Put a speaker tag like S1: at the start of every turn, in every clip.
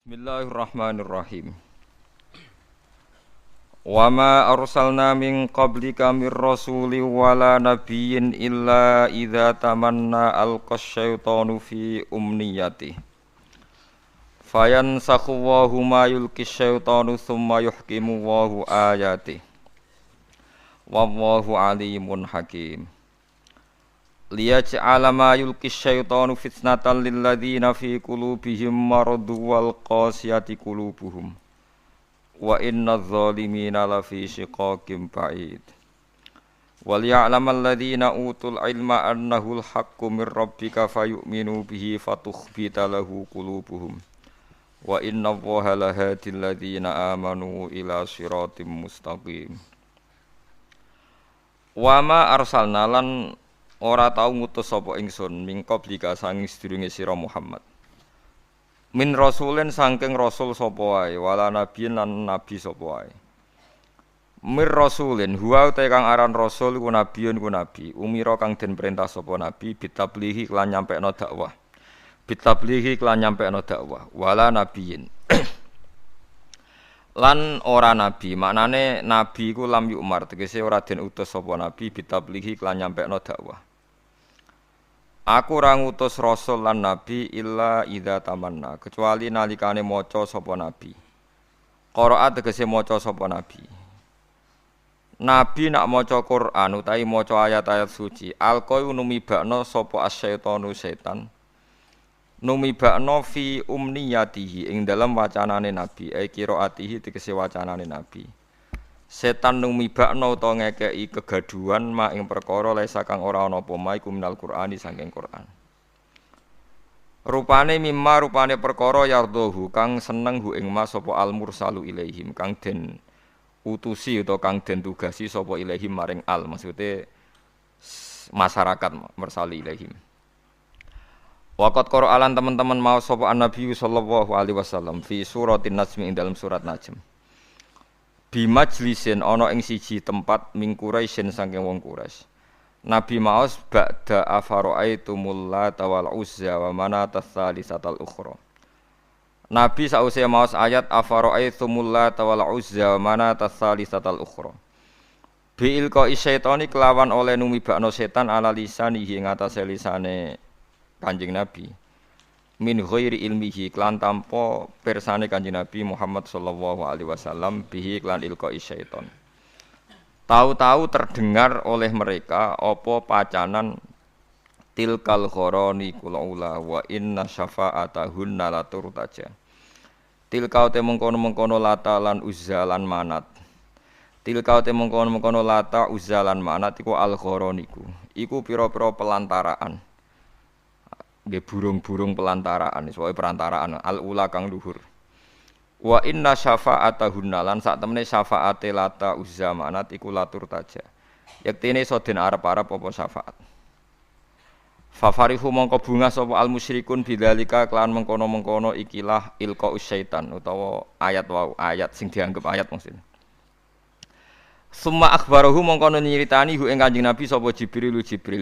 S1: Bismillahirrahmanirrahim. Wa ma arsalna min qablika mir rasulin wala nabiyyin illa idza tamanna alqas syaitanu fi umniyati. Fayansakhu Allahu ma yulqis syaitanu tsumma yuhkimu Allahu ayati. Wallahu alimun hakim. Liyaj'ala ma yulqis syaitanu fitnatan lil ladzina fi qulubihim maradun wal qasiyati qulubuhum wa innadz zalimina lafi shiqaqin ba'id wal ya'lamal ladzina utul ilma annahu al haqqu mir rabbika fayu'minu bihi fatukhbita lahu qulubuhum wa innallaha lahadil ladzina amanu ila siratim mustaqim. Wa ma arsalna lan ora tau ngutus sapa ingsun mingko blika sanging sedurunge sira Muhammad. Min rasulin saking rasul sapa wae, wala nabiyin lan nabi sapa wae. Mir rasulin huwa te kang aran rasul ku nabiyun ku nabi, umira kang den perintah sapa nabi bitablihi lan nyampekno dakwah. Bitablihi lan nyampekno dakwah, wala nabiyin. Lan ora nabi, maknane nabi ku lam yu'mar, tegese ora den utus sapa nabi bitablihi lan nyampekno dakwah. Aku ora ngutus rasul lan nabi illa idza tamanna, kecuali nalikane maca sapa nabi. Qiraat tegese maca sapa nabi. Nabi nak maca Quran utawi maca ayat-ayat suci, alqa numibakno sapa asyaitonu setan. Numibakno fi umniyatihi ing dalam wacanane nabi, qiraatihi tegese wacanane nabi. Setan numibakno utawa ngekeki kegaduhan mak ing perkara laisa kang ora ana apa ma iku minal Qur'ani saking Qur'an. Rupane perkara yardhahu kang seneng hu ing ma sapa al mursalu ilaihim kang den utusi utawa kang den tugasi sapa ilaihim maring al, maksude masyarakat mursali ilaihim. Waqat Qur'an teman-teman mau sapa an-nabi sallallahu alaihi wasallam fi suratin najm ing dalam surat najm. Bi majlisin ana ing siji tempat ming Quraisyin saking wong Quraisy. Nabi maos ba'da afara'aitumul Lata wal Uzza wa manata tsalisatal ukhra. Nabi sause maos ayat afara'aitumul Lata wal Uzza wa manata tsalisatal ukhra. Bi ilqa syaitani kelawan oleh numibakno setan ala lisanihi ing atase lisane Kanjeng Nabi. Min ghairi ilmihi klan tanpa persane Kanjeng Nabi Muhammad sallallahu alaihi wasallam bihi klan ilqa syaiton. Tahu-tahu terdengar oleh mereka apa pacanan tilkal khoroni kulaula wa inna syafa'atahunna la turtaja. Tilkau te mengkono-mengkono Lata lan Uzza lan Manat. Tilkau te mengkono-mengkono Lata Uzza lan Manat iku al khoroniku. Iku pira-pira pelantaraan. Nggih burung-burung pelantaraan, soal perantaraan al-ula kang luhur. Wa inna syafa'atahunna lan sak temene syafaate Lata Uzza Manat iku latur taja. Yektene iso den arep-arep apa syafaat. Fafarihu mongko bunga sapa al musyrikun bidzalika kelan mengkono-mengkono ikilah ilqa syaitan utawa ayat wau, ayat sing dianggep ayat maksudnya. Summa akhbarahu mongko nyeritani hu ing Kanjeng Nabi sapa Jibril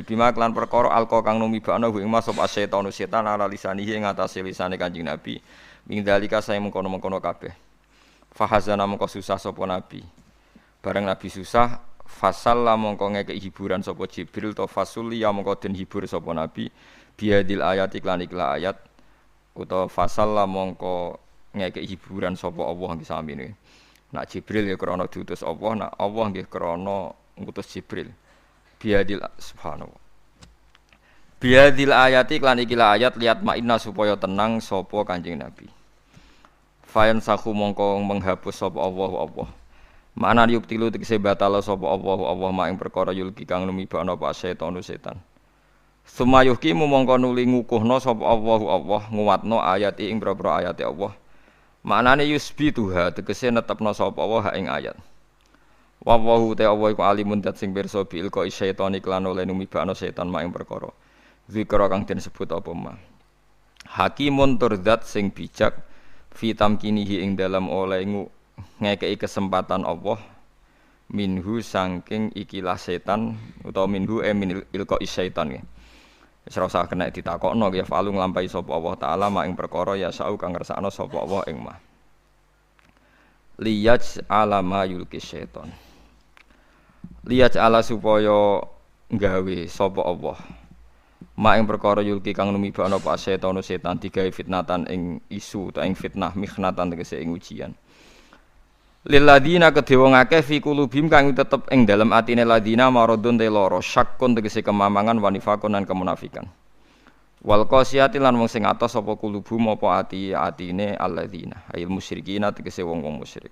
S1: bima kelan perkara alqa kang numibakno hu ing mas sapa setan setan ala lisanihi ing atase lisane Kanjeng Nabi ming dalika saya mengkono-mengkono kabeh. Fahazana mongko susah sapa Nabi. Bareng Nabi susah fasalla mongko ngekeki hiburan sapa Jibril to fasul ya mongko den hibur sapa Nabi biadil ayat iklan ayat utawa fasalla mongko ngekeki hiburan sapa Allah nggih samine. Nak Jibril ya krana diutus Allah, nak Allah nggih krana ngutus Jibril. Biadil subhanallah. Biadil ayati lan ikilah ayat liat ma'inna supaya tenang sapa Kanjeng Nabi. Fayan sakhu mongko menghapus sapa Allah. Makna yuktilu tegese batal sapa Allah mak ing perkara yulki kang numibakno apa setan. Sumayuhki mongko nuli ngukuhna sapa Allah nguwatno ayat ing boro-boro ayate Allah. Maknane yusbituha tegese netepna sapa Allah ing ayat. Wallahu ta Allah iku alimun dat sing pirsa bil ko syaitan iklan oleh numibakno setan mak ing perkara. Zikra kang den sebut apa ma. Hakimun turdzat sing bijak fi tamkinihi ing dalam oleh ngekeki kesempatan Allah minhu saking ikilah setan utawa minhu min ilqa syaitan. Wis ora usah kena ditakokno ya falu nglampahi sapa Allah taala mak ing perkara ya sau kang ngersakno sapa Allah ing mah. Liyaj alama yulki syaiton. Liyaj ala supaya gawe sapa Allah. Mak ing perkara yulki kang numibakno apa setan digawe fitnatan ing isu ta ing fitnah mikhnatan tegese ing ujian. Lil ladina kedhe wong akeh fi kulubim kang tetep ing dalem atine ladina maradun te lara syakkun tegese kemamangan wanifakun lan kemunafikan. Wal qasiyati lan wong sing atos apa kulubum apa atine alladzina ayil musyrikina tegese wong-wong musyrik.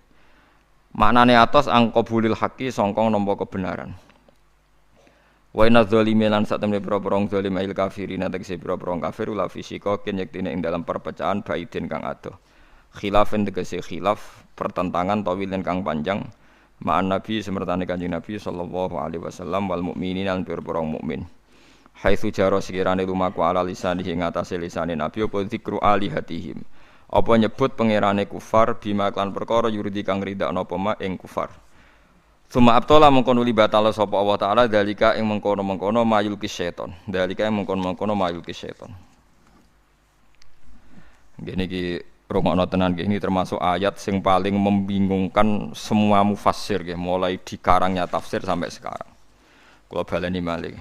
S1: Maknane atos angqabulil haqqi sangka nampa kebenaran. Wa inna dzalimin lan satemene pira-pira zalim ayil kafirin tegese pira-pira kafir la fisika ken yektine ing dalam perpecahan baidin kang adoh. Khilafin tegese khilaf pertentangan tawilen kang panjang ma'an nabi semertane kanjeng nabi sallallahu alaihi wasallam wal mukminin lan pira-pira mukmin. Haitsu jaro sekirane lumaku ala lisan ing atase lisane nabi apa zikru alihatihim. Apa nyebut pangerane kufar bima kan perkara yuridi kang ridakno apa ma ing kufar. Suma abtala mengkono libatala sapa Allah taala dalika ing mengkono-mengkono mayul ki setan. Dalika ing mengkono-mengkono mayul ki setan. Ngene iki rungokno tenan nggih, ini termasuk ayat sing paling membingungkan semua mufassir nggih, mulai dikarangnya tafsir sampai sekarang. Kula baleni malih.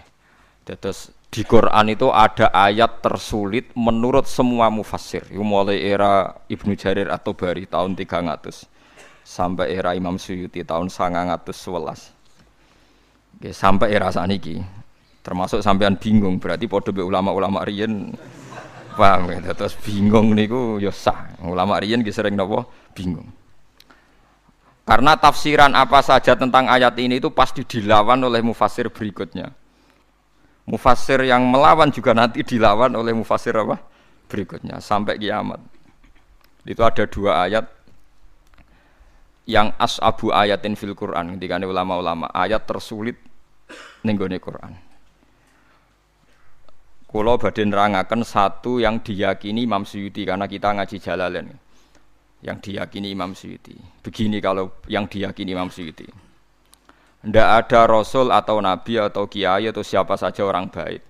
S1: Terus di Quran itu ada ayat tersulit menurut semua mufassir. Itu mulai era Ibnu Jarir At-Tabari tahun 300 sampai era Imam Suyuti tahun 911. Nggih, sampai era saniki. Termasuk sampean bingung, berarti padha be ulama-ulama riyen. Paham ya, terus bingung niku ya sah. Ulama riyen ki sering napa bingung. Karena tafsiran apa saja tentang ayat ini itu pasti dilawan oleh mufassir berikutnya. Mufassir yang melawan juga nanti dilawan oleh mufassir apa? Berikutnya sampai kiamat. Itu ada dua ayat yang as'abu ayatin fil Quran, ketika ulama-ulama ayat tersulit ning gone Quran. Kula badhe nerangaken satu yang diyakini Imam Suyuti karena kita ngaji Jalalain. Yang diyakini Imam Suyuti. Begini kalau yang diyakini Imam Suyuti. Tidak ada rasul atau nabi atau kiai atau siapa saja orang baik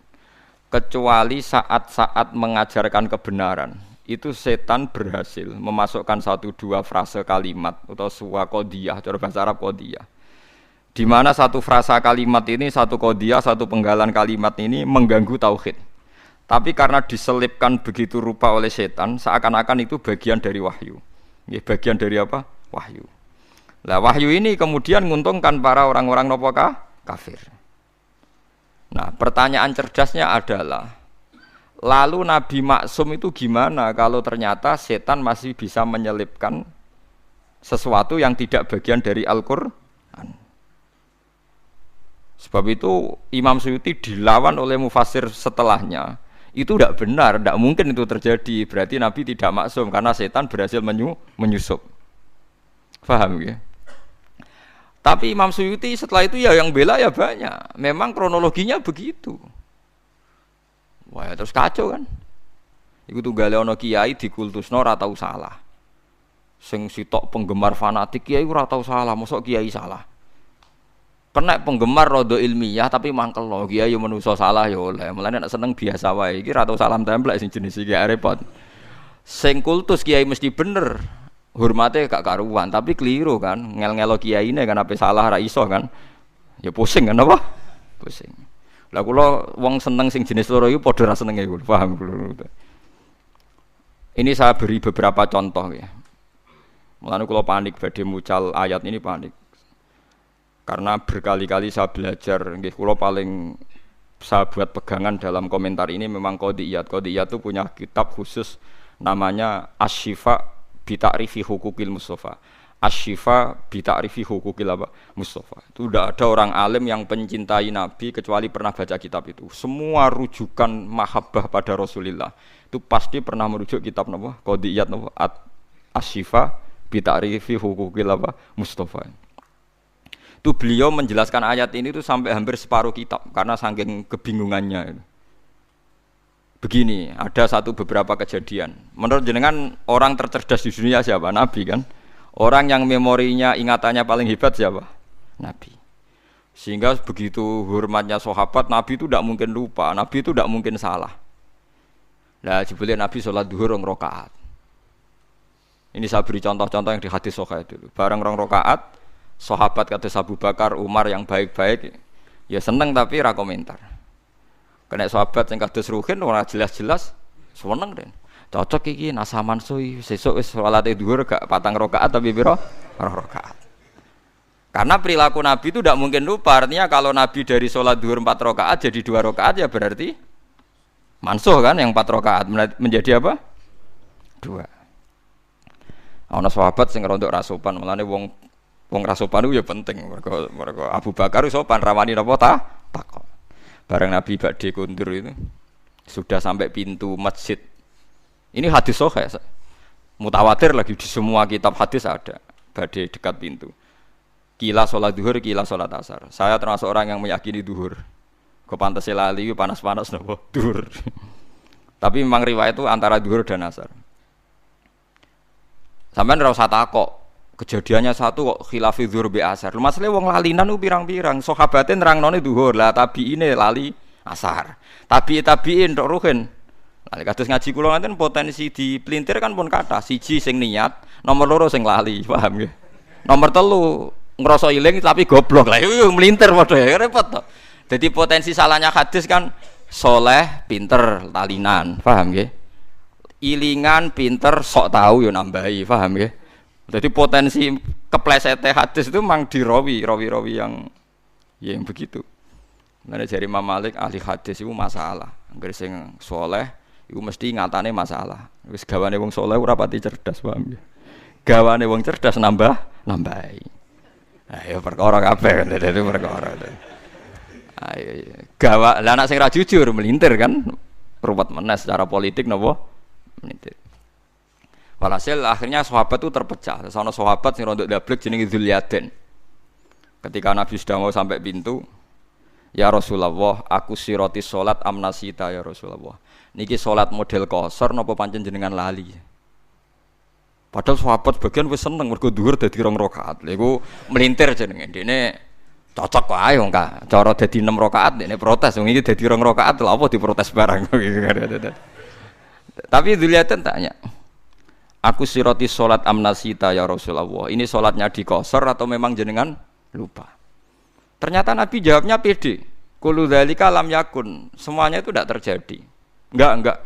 S1: kecuali saat-saat mengajarkan kebenaran itu setan berhasil memasukkan satu dua frase kalimat atau suwa qodiyah, cara bahasa Arab qodiyah, di mana satu frasa kalimat ini, satu qodiyah, satu penggalan kalimat ini mengganggu tauhid. Tapi karena diselipkan begitu rupa oleh setan, seakan-akan itu bagian dari wahyu. Ya, bagian dari apa? Wahyu. Lah wahyu ini kemudian menguntungkan para orang-orang kafir. Nah, pertanyaan cerdasnya adalah, lalu Nabi Maksum itu gimana kalau ternyata setan masih bisa menyelipkan sesuatu yang tidak bagian dari Al-Qur'an? Sebab itu Imam Suyuti dilawan oleh mufassir setelahnya. Itu tidak benar, tidak mungkin itu terjadi. Berarti Nabi tidak maksum karena setan berhasil menyusup. Paham ya? Tapi Imam Suyuti setelah itu ya yang bela ya banyak. Memang kronologinya begitu. Wah, terus kacau kan? Iku tunggale ana kiai dikultusno ora tau salah. Sing sitok penggemar fanatik kiai ora tau salah, mosok kiai salah. Kena penggemar rodo ilmiah tapi mangkel lo kiai yo menungso salah yo oleh. Mulane nek seneng biasa wae. Iki ora tau salam templek sing jenis iki repot. Sing kultus kiai mesti bener. Hormate gak karuan, tapi keliru kan, ngel-ngelo kiyaine kan ape salah ra iso kan. Ya pusing kan apa? Pusing. Lah kula wong seneng sing jenis loro iku padha ra senenge kula, paham kula. Ini saya beri beberapa contoh ya. Mulane kula panik badhe mucal ayat ini panik. Karena berkali-kali saya belajar, nggih kula paling saya buat pegangan dalam komentar ini memang Qodiyat. Qodiyat itu punya kitab khusus namanya Asy-Syifa bi ta'rifi hukukil Mustafa. Asy-Syifa bi ta'rifi hukukil Mustafa. Itu tidak ada orang alim yang pencintai Nabi kecuali pernah baca kitab itu. Semua rujukan mahabbah pada Rasulullah itu pasti pernah merujuk kitab napa? Qodiyat napa? Asy-Syifa bi ta'rifi hukukil Mustafa. Itu beliau menjelaskan ayat ini itu sampai hampir separuh kitab karena saking kebingungannya. Begini, ada beberapa kejadian. Menurut jenengan orang tercerdas di dunia siapa? Nabi kan? Orang yang memorinya, ingatannya paling hebat siapa? Nabi. Sehingga begitu hormatnya sahabat, Nabi itu tidak mungkin lupa, Nabi itu tidak mungkin salah. Nah, jebule Nabi sholat duhur 2 rakaat. Ini saya beri contoh-contoh yang di hadis Sahih dulu. Bareng 2 rakaat, sahabat kata Abu Bakar, Umar yang baik-baik, ya seneng tapi ra komentar. Kena sahabat yang kados Ruhin ora jelas-jelas seneng den. Cocok iki nasaman suwi sesuk wis salate dhuwur gak 4 rakaat tapi pira? 2 rakaat. Karena perilaku Nabi itu tidak mungkin lupa. Artinya kalau Nabi dari sholat dhuwur 4 rakaat jadi 2 rakaat ya berarti mansuh kan, yang 4 rakaat menjadi apa? 2. Ana sahabat sing rondok ra sopan, mulane wong ra sopan itu ya penting. Mergo Abu Bakar sopan rawani napa takok. Bareng Nabi badhe kundur itu sudah sampai pintu masjid. Ini hadis sahih. Mutawatir lagi di semua kitab hadis ada. Badhe dekat pintu. Kila sholat duhur, kila sholat asar. Saya termasuk orang yang meyakini duhur. Kepantese lali panas-panas napa duhur. Tapi memang riwayat itu antara duhur dan asar. Sampeyan ora usah takok. Kejadiannya satu kok khilafi dhuhur bi asar. Masalahe wong lalinan ku pirang-pirang. Sahabate nerangnone dhuhur, lah tabiine lali asar. Tabiin tok ruhin. Lah kados ngaji kula ngaten potensi dipelintir kan pun kathah. Siji sing niat, nomor 2 sing lali, paham nggih. Nomor 3 ngrasa iling tapi goblok. Lah iku melintir padha ya repot to. Dadi potensi salahnya hadis kan soleh, pinter, lalinan, paham nggih. Ilingan, pinter, sok tahu yo nambahi, paham nggih. Jadi potensi keplesetnya hadis itu memang di rawi yang begitu. Nah dari Imam Malik ahli hadis itu masalah. Angger sing soleh itu mesti ngatane masalah. Wis gawane wong soleh ora pati cerdas, paham ya. Gawane wong cerdas nambahi. Ayo perkara kabeh itu perkara. Ayo gawa lah anak sing ra jujur melintir kan. Ruwet meneh secara politik napa? Melintir. Walhasil akhirnya sahabat itu terpecah. Sono sahabat sing rondok dablek jenenge Dzulyaden. Ketika Nabi sudah mau sampai pintu, ya Rasulullah, aku siroti salat amnasita ya Rasulullah. Niki salat model qasar napa pancen jenengan lali? Padahal sahabat sebagian wis seneng mergo dhuwur dadi 2 rakaat. Lha iku melintir jenenge. Dene cocok wae wong ka. Cara dadi 6 rakaat dene protes. Wong iki dadi 2 rakaat lha apa diprotes barang. Tapi Dzulyaden tanya, aku siroti sholat amnasita ya Rasulullah. Ini sholatnya di qasar atau memang jenengan lupa? Ternyata Nabi jawabnya pede. Kullu dzalika lam yakun. Semuanya itu tidak terjadi. Enggak.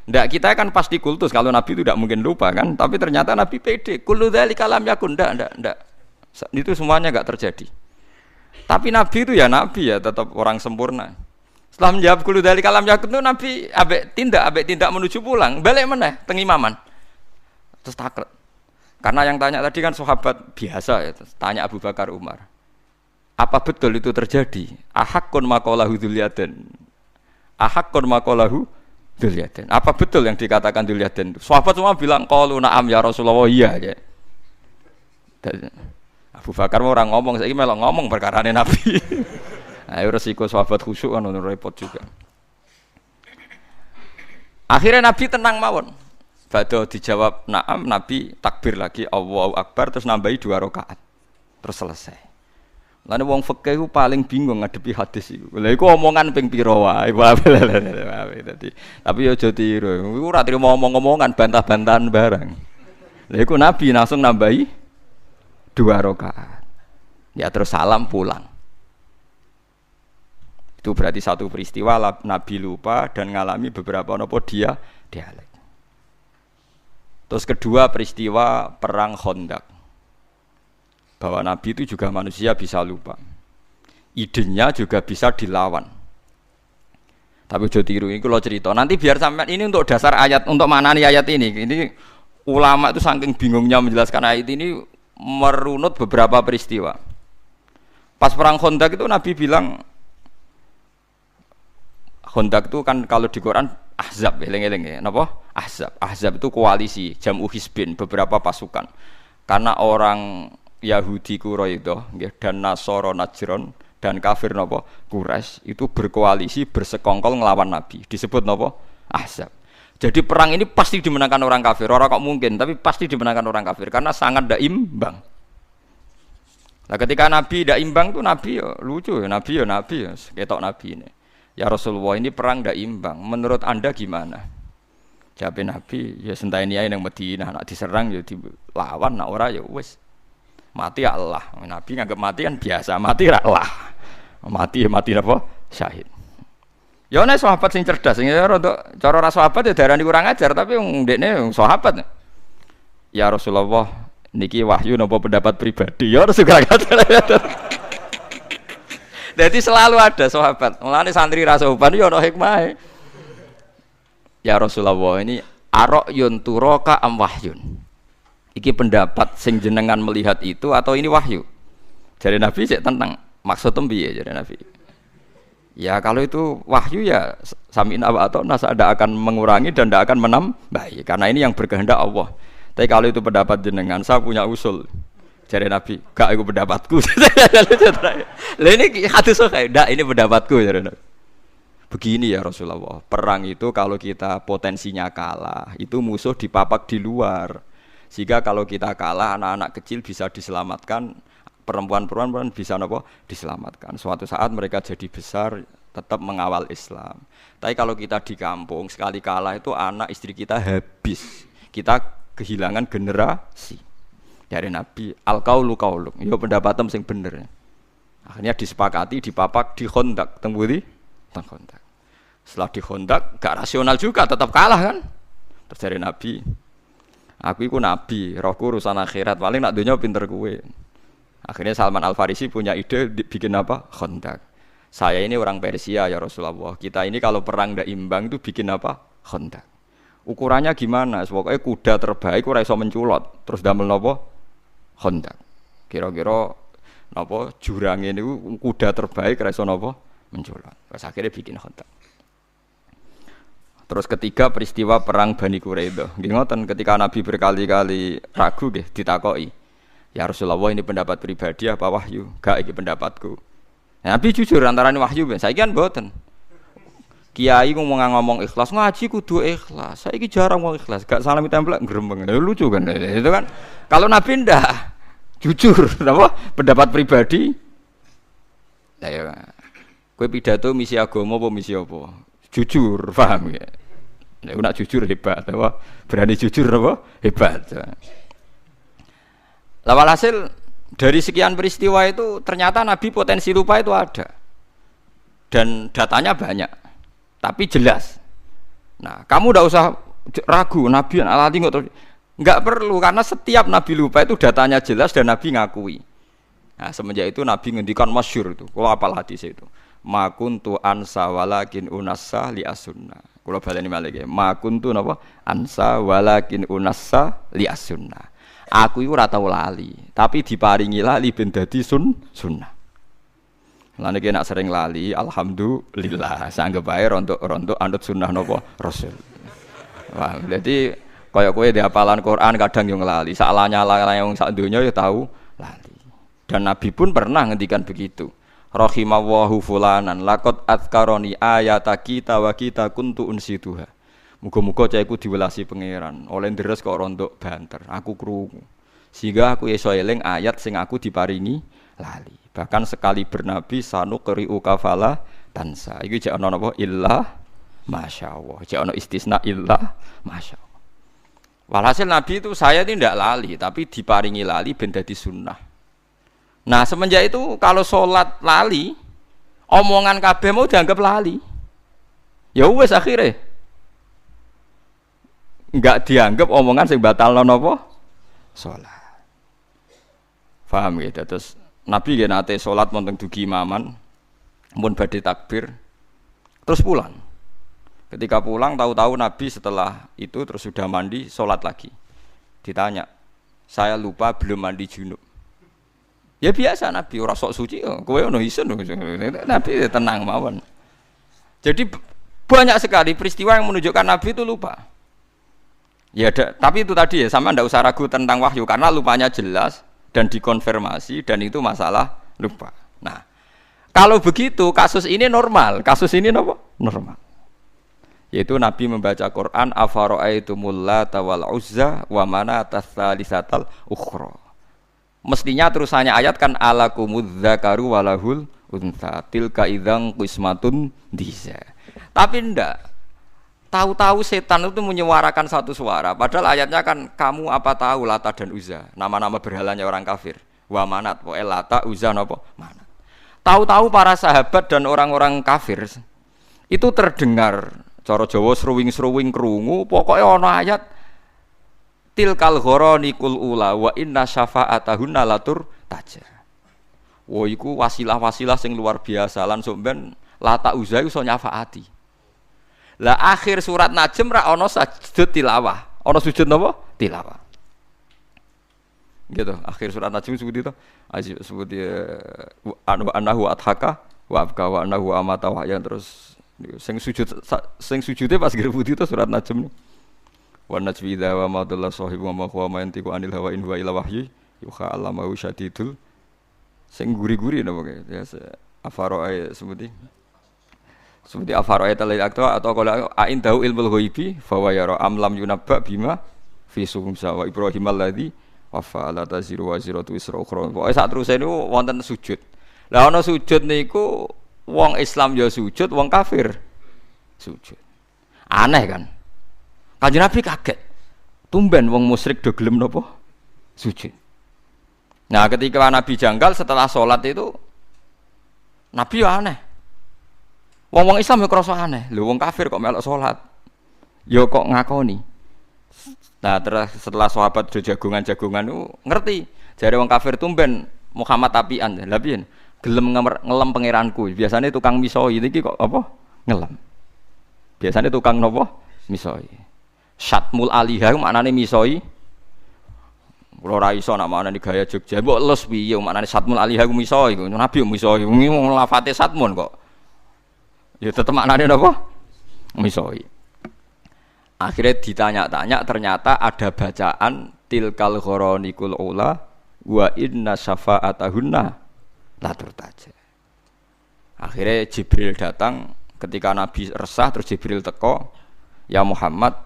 S1: Enggak, kita kan pasti kultus kalau Nabi itu tidak mungkin lupa kan. Tapi ternyata Nabi pede. Kullu dzalika lam yakun. Enggak. Itu semuanya enggak terjadi. Tapi Nabi itu ya Nabi ya, tetap orang sempurna. Setelah menjawab kullu dzalika lam yakun itu Nabi ambek tindak menuju pulang, balik meneh teng imaman. Terus takret. Karena yang tanya tadi kan sahabat biasa ya, tanya Abu Bakar Umar. Apa betul itu terjadi? Ahaqqun maqalahu Dzulyaden. Ahaqqun maqalahu Dzulyaden. Apa betul yang dikatakan Dzulyaden itu? Sahabat semua bilang qalu na'am ya Rasulullah, iya aja. Abu Bakar orang ngomong, saiki melok ngomong perkarane Nabi. Ayo resiko sahabat khusyuk kan repot juga. Akhirnya Nabi tenang mawon. Badhe dijawab na'am, Nabi takbir lagi Allahu Akbar terus nambahi 2 rakaat. Terus selesai. Lan wong fikih ku paling bingung ngadepi hadis iku. Lha iku omongan ping pira wae. Tapi aja tiru. Iku ora trimo omong-omongan bantah-bantahan barang. Lha iku Nabi langsung nambahi 2 rakaat. Ya terus salam pulang. Itu berarti satu peristiwa Nabi lupa dan ngalami beberapa dialek. Terus kedua peristiwa perang Khandaq. Bahwa Nabi itu juga manusia bisa lupa. Idenya juga bisa dilawan. Tapi ojo tiru ini kalau cerita. Nanti biar sampai ini untuk dasar ayat, untuk manani ayat ini. Ini ulama itu saking bingungnya menjelaskan ayat ini merunut beberapa peristiwa. Pas perang Khandaq itu Nabi bilang, Khandaq itu kan kalau di Quran Ahzab, eling-eling ya, napa? Ahzab itu koalisi, jam'u hizbin, beberapa pasukan. Karena orang Yahudi Quraidah dan Nasara Najran dan kafir napa? Quraisy itu berkoalisi, bersekongkol ngelawan Nabi. Disebut napa? Ahzab. Jadi perang ini pasti dimenangkan orang kafir. Orang kok mungkin, tapi pasti dimenangkan orang kafir karena sangat tidak imbang. Nah ketika Nabi tidak imbang tuh Nabi ya lucu ya Nabi ya ketok Nabi ini. Ya Rasulullah ini perang tidak imbang. Menurut anda gimana? Jawab Nabi ya senteni ae nang Madinah nak diserang ya dilawan nak ora ya wis. Mati ya Allah. Nabi nganggep mati kan biasa, mati ra Allah. Mati ya mati apa? Syahid. Ya ana sahabat sing cerdas, sing rada cara ra sahabat ya darani kurang ajar tapi wong ndekne sahabat. Ya Rasulullah, niki wahyu napa pendapat pribadi? Ya harus juga kata. Jadi selalu ada sahabat. Mulane santri ra sopan ya ana hikmahe. Ya Rasulullah ini ara'yun turaka am wahyun. Iki pendapat sing jenengan melihat itu atau ini wahyu? Jadi Nabi sik tentang maksudnya piye jadi Nabi? Ya kalau itu wahyu ya sami'na wa ata'na tidak akan mengurangi dan tidak akan menambahi karena ini yang berkehendak Allah. Tapi kalau itu pendapat jenengan saya punya usul. Jadi Nabi, gak itu pendapatku. Lah ini hadis kayak ini pendapatku jadi Nabi. Begini ya Rasulullah, perang itu kalau kita potensinya kalah, itu musuh dipapak di luar. Sehingga kalau kita kalah anak-anak kecil bisa diselamatkan, perempuan-perempuan bisa diselamatkan. Suatu saat mereka jadi besar tetap mengawal Islam. Tapi kalau kita di kampung sekali kalah itu anak istri kita habis. Kita kehilangan generasi. Dari Nabi al-qaulu qauluk. Yo pendapatem sing bener. Akhirnya disepakati dipapak di Khandaq, teng pundi? Teng Khandaq. Setelah di Khandaq gak rasional juga tetap kalah kan? Terus dari Nabi, aku iku nabi, rohku urusan akhirat, paling nak dunya pinter kowe. Akhirnya Salman Al-Farisi punya ide bikin apa? Khandaq. Saya ini orang Persia ya Rasulullah. Kita ini kalau perang ndak imbang itu bikin apa? Khandaq. Ukurannya gimana? Pokoknya kuda terbaik ora iso menculot. Terus damel napa? Khandaq. Kira-kira napa jurange niku kuda terbaik ora iso napa? Menculot. Terus akhirnya bikin Khandaq. Terus ketiga peristiwa perang Bani Quraidah. Nggih ngoten ketika Nabi berkali-kali ragu nggih ditakoki. Ya Rasulullah ini pendapat pribadi apa wahyu? Gak iki pendapatku. Nabi jujur antarane wahyu ben. Saiki kan mboten. Kiai ngomong ikhlas, ngaji kudu ikhlas. Saiki jarang wong ikhlas, gak salami templek gremeng. Lucu kan itu kan. Kalau Nabi ndak jujur apa pendapat pribadi. Lah ya. Kowe pidato misi agama apa misi apa? Jujur, paham ya? Nek nak jujur hebat apa? Berani jujur apa? Hebat. Lah walhasil dari sekian peristiwa itu ternyata Nabi potensi lupa itu ada. Dan datanya banyak. Tapi jelas. Nah, kamu enggak usah ragu Nabi alati kok enggak perlu karena setiap Nabi lupa itu datanya jelas dan Nabi ngakui. Nah, semenjak itu Nabi ngendikan masyhur itu. Kalau apal hadis itu. Ma kuntu ansa walakin unassa li as-sunnah. Kula baleni malih nggih. Ma kuntu napa? Ansa walakin unassa li as-sunnah. Aku iku ora tau lali, tapi diparingi lali ben dadi sunnah. Lan iki nek sering lali, alhamdulillah, sanggep bae rontok anut sunnah napa Rasul. Wah, dadi kaya kowe di hafalan Quran kadang yo nglali, sak lanyala wong sak donya yo tau lali. Dan Nabi pun pernah ngendikan begitu. Rahimallahu fulanan laqad adzkaroni ayata kita wa kita kuntu unsituha. Muga-muga cahku diwelasi pangeran. Oleh deres kok rontok banter. Aku krungu. Sehingga aku iso eling ayat sing aku diparingi lali. Bahkan sekali bernabi sanu qri'u kafala tansa. Iki jek ana napa illah masyaallah. Jek ana istisna illah masyaallah. Walhasil Nabi itu saya tidak lali tapi diparingi lali ben dadi sunnah. Nah semenjak itu kalau sholat lali, omongan kabeh mau dianggap lali. Ya wes akhirnya enggak dianggap omongan sing batalno napa? Sholat. Paham gitu. Terus Nabi nggih nate sholat wonten dugi imaman, mun badhe takbir, terus pulang. Ketika pulang tahu-tahu Nabi setelah itu terus sudah mandi sholat lagi. Ditanya, saya lupa belum mandi junub. Ya biasa Nabi ora sok suci kowe ono isin Nabi tenang mawon. Jadi banyak sekali peristiwa yang menunjukkan Nabi itu lupa. Ya tapi itu tadi ya sama ndak usah ragu tentang wahyu karena lupanya jelas dan dikonfirmasi dan itu masalah lupa. Nah, kalau begitu kasus ini normal, kasus ini normal. Yaitu Nabi membaca Quran afara'aitumul lata wal uzza wa manata tsalisatal ukhra. Mestinya terusannya ayat kan alakumudz dzakaru walahul untha tilka idzan qismatun diza. Tapi ndak. Tahu-tahu setan itu menyuarakan satu suara. Padahal ayatnya kan kamu apa tahu Lata dan Uzza, nama-nama berhalanya orang kafir. Wa manat, pokoke Lata, Uzza napa? Manat. Tahu-tahu para sahabat dan orang-orang kafir itu terdengar cara Jawa sruwing-sruwing krungu, pokoke ana ayat tilkal gharanikul ula wa inna syafa'atahunna latur taja. Wo iku wasilah-wasilah sing luar biasa lan sok ben Lata Uzza iso nyafaati. Lah akhir surat Najm ra ana sujud tilawah. Ana sujud napa? Tilawah. Gitu, akhir surat Najm seperti itu. Seperti anahu adhaka wa abka wa anahu amata wa ya terus sing sujude pas grebut itu surat Najm. Wa najwi idza wa ma dalla sahibu wa ma huwa yantiqu anil hawa in huwa illa wahyu yuha allamahu syadidul sing guri-guri napa ya afara seperti afara talil akta atau kalau ain tahu ilmul ghaibi fa wa yara am lam yunabba bima fi sumsa wa ibrahim alladzi wa fa'ala taziru wa ziratu isra ukhra. Pokoke sak teruse niku wonten sujud. Lah ana sujud niku wong Islam ya sujud, wong kafir sujud. Aneh kan? Kanjeng Nabi kaget. Tumben wong musyrik do gelem napa? Sujud. Nah, ketika Nabi janggal setelah sholat itu Nabi ya aneh. Wong Islam ya krasa aneh. Lho wong kafir kok melok salat. Ya kok ngakoni. Nah, terus setelah sahabat do jagongan-jagongan itu ngerti. Jare wong kafir tumben Muhammad tapian. Lah piye? Gelem ngelem pangeranku. Biasanya tukang misoi iki kok apa? Ngelem. Biasanya tukang napa? Misoi. Syatmul alihah maknane misoi. Kula ora iso nak maknane gaya Jogja. Mbok les piye maknane syatmul alihah ku misoi. Nabi misoi. Wingi lafate satmun kok. Ya tetep maknane napa? Misoi. Akhirnya ditanya-tanya ternyata ada bacaan tilkal gharanikul ula wa inna syafa'atahunna la turtaja. Akhirnya Jibril datang ketika Nabi resah terus Jibril teko, "Ya Muhammad,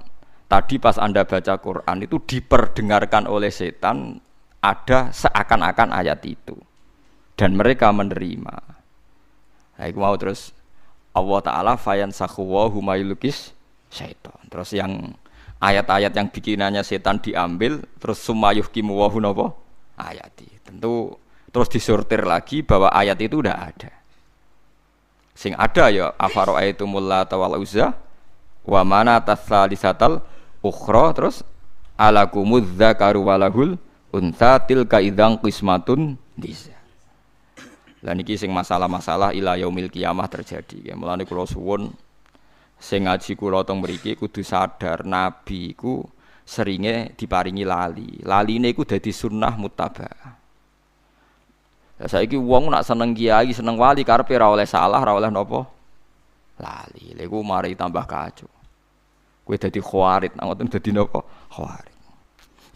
S1: tadi pas Anda baca Quran itu diperdengarkan oleh setan ada seakan-akan ayat itu dan mereka menerima." Nah, itu mau terus Allah Ta'ala fayansakhu wa huma yulqis syaitan. Terus yang ayat-ayat yang bikinannya setan diambil terus sumayuhkimu wa hunapa ayati. Tentu terus disortir lagi bahwa ayat itu udah ada. Sing ada ya afara'aitumul lata wal uzza wa manata tsalisatal ukhra terus alakumudz dzakaru walahul untha tilka idzan qismatun diza. Lah niki sing masalah-masalah ila yaumil kiamah terjadi. Mulane kula suwun sing ngaji kula teng mriki kudu sadar nabi iku seringe diparingi lali. Laline iku dadi sunnah muttabaah. Lah saiki wong nak seneng kiai, seneng wali karepe ora oleh salah, ora oleh napa? Lali. Lha iku mari tambah kacau. Kowe dadi khawarit, nang ngoten dadi napa? Khawarit.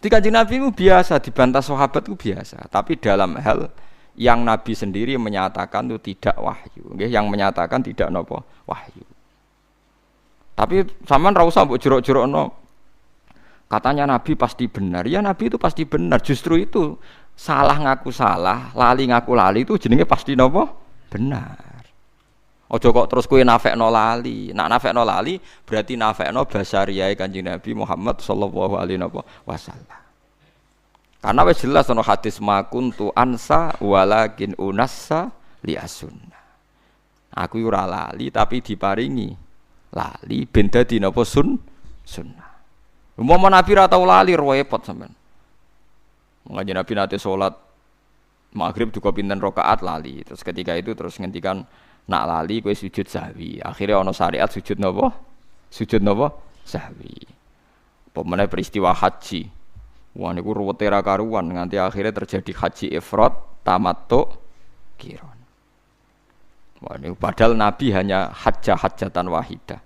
S1: Di Kanjeng Nabi itu biasa dibantah sahabat itu biasa, tapi dalam hal yang Nabi sendiri menyatakan itu tidak wahyu, nggih, yang menyatakan tidak napa? Wahyu. Tapi sampean ra usah mbok jerok-jerokno. Katanya Nabi pasti benar. Ya Nabi itu pasti benar. Justru itu salah ngaku salah, lali ngaku lali itu jenenge pasti napa? Benar. Aja kok terus kowe nafekno lali. Nak nafekno lali berarti nafekno basariyae Kanjeng Nabi Muhammad sallallahu alaihi wasallam. Karena wis jelas ana hadis makuntu ansa walakin unassa li as-sunnah. Aku ora lali tapi diparingi lali ben dadi napa sunnah. Umpama Nabi ra tau lali repot sampean. Mengaji Nabi nate salat maghrib juga pinten rakaat lali. Terus ketika itu terus ngendikan nak lali kowe sujud sahwi. Akhirnya ana syariat sujud napa? Sujud napa? Sahwi. Pemene peristiwa haji. Wah niku ruwete ra karuan nganti akhirnya terjadi haji ifrad, tamattu, qiran. Wah niku padahal Nabi hanya hajjatan wahidah.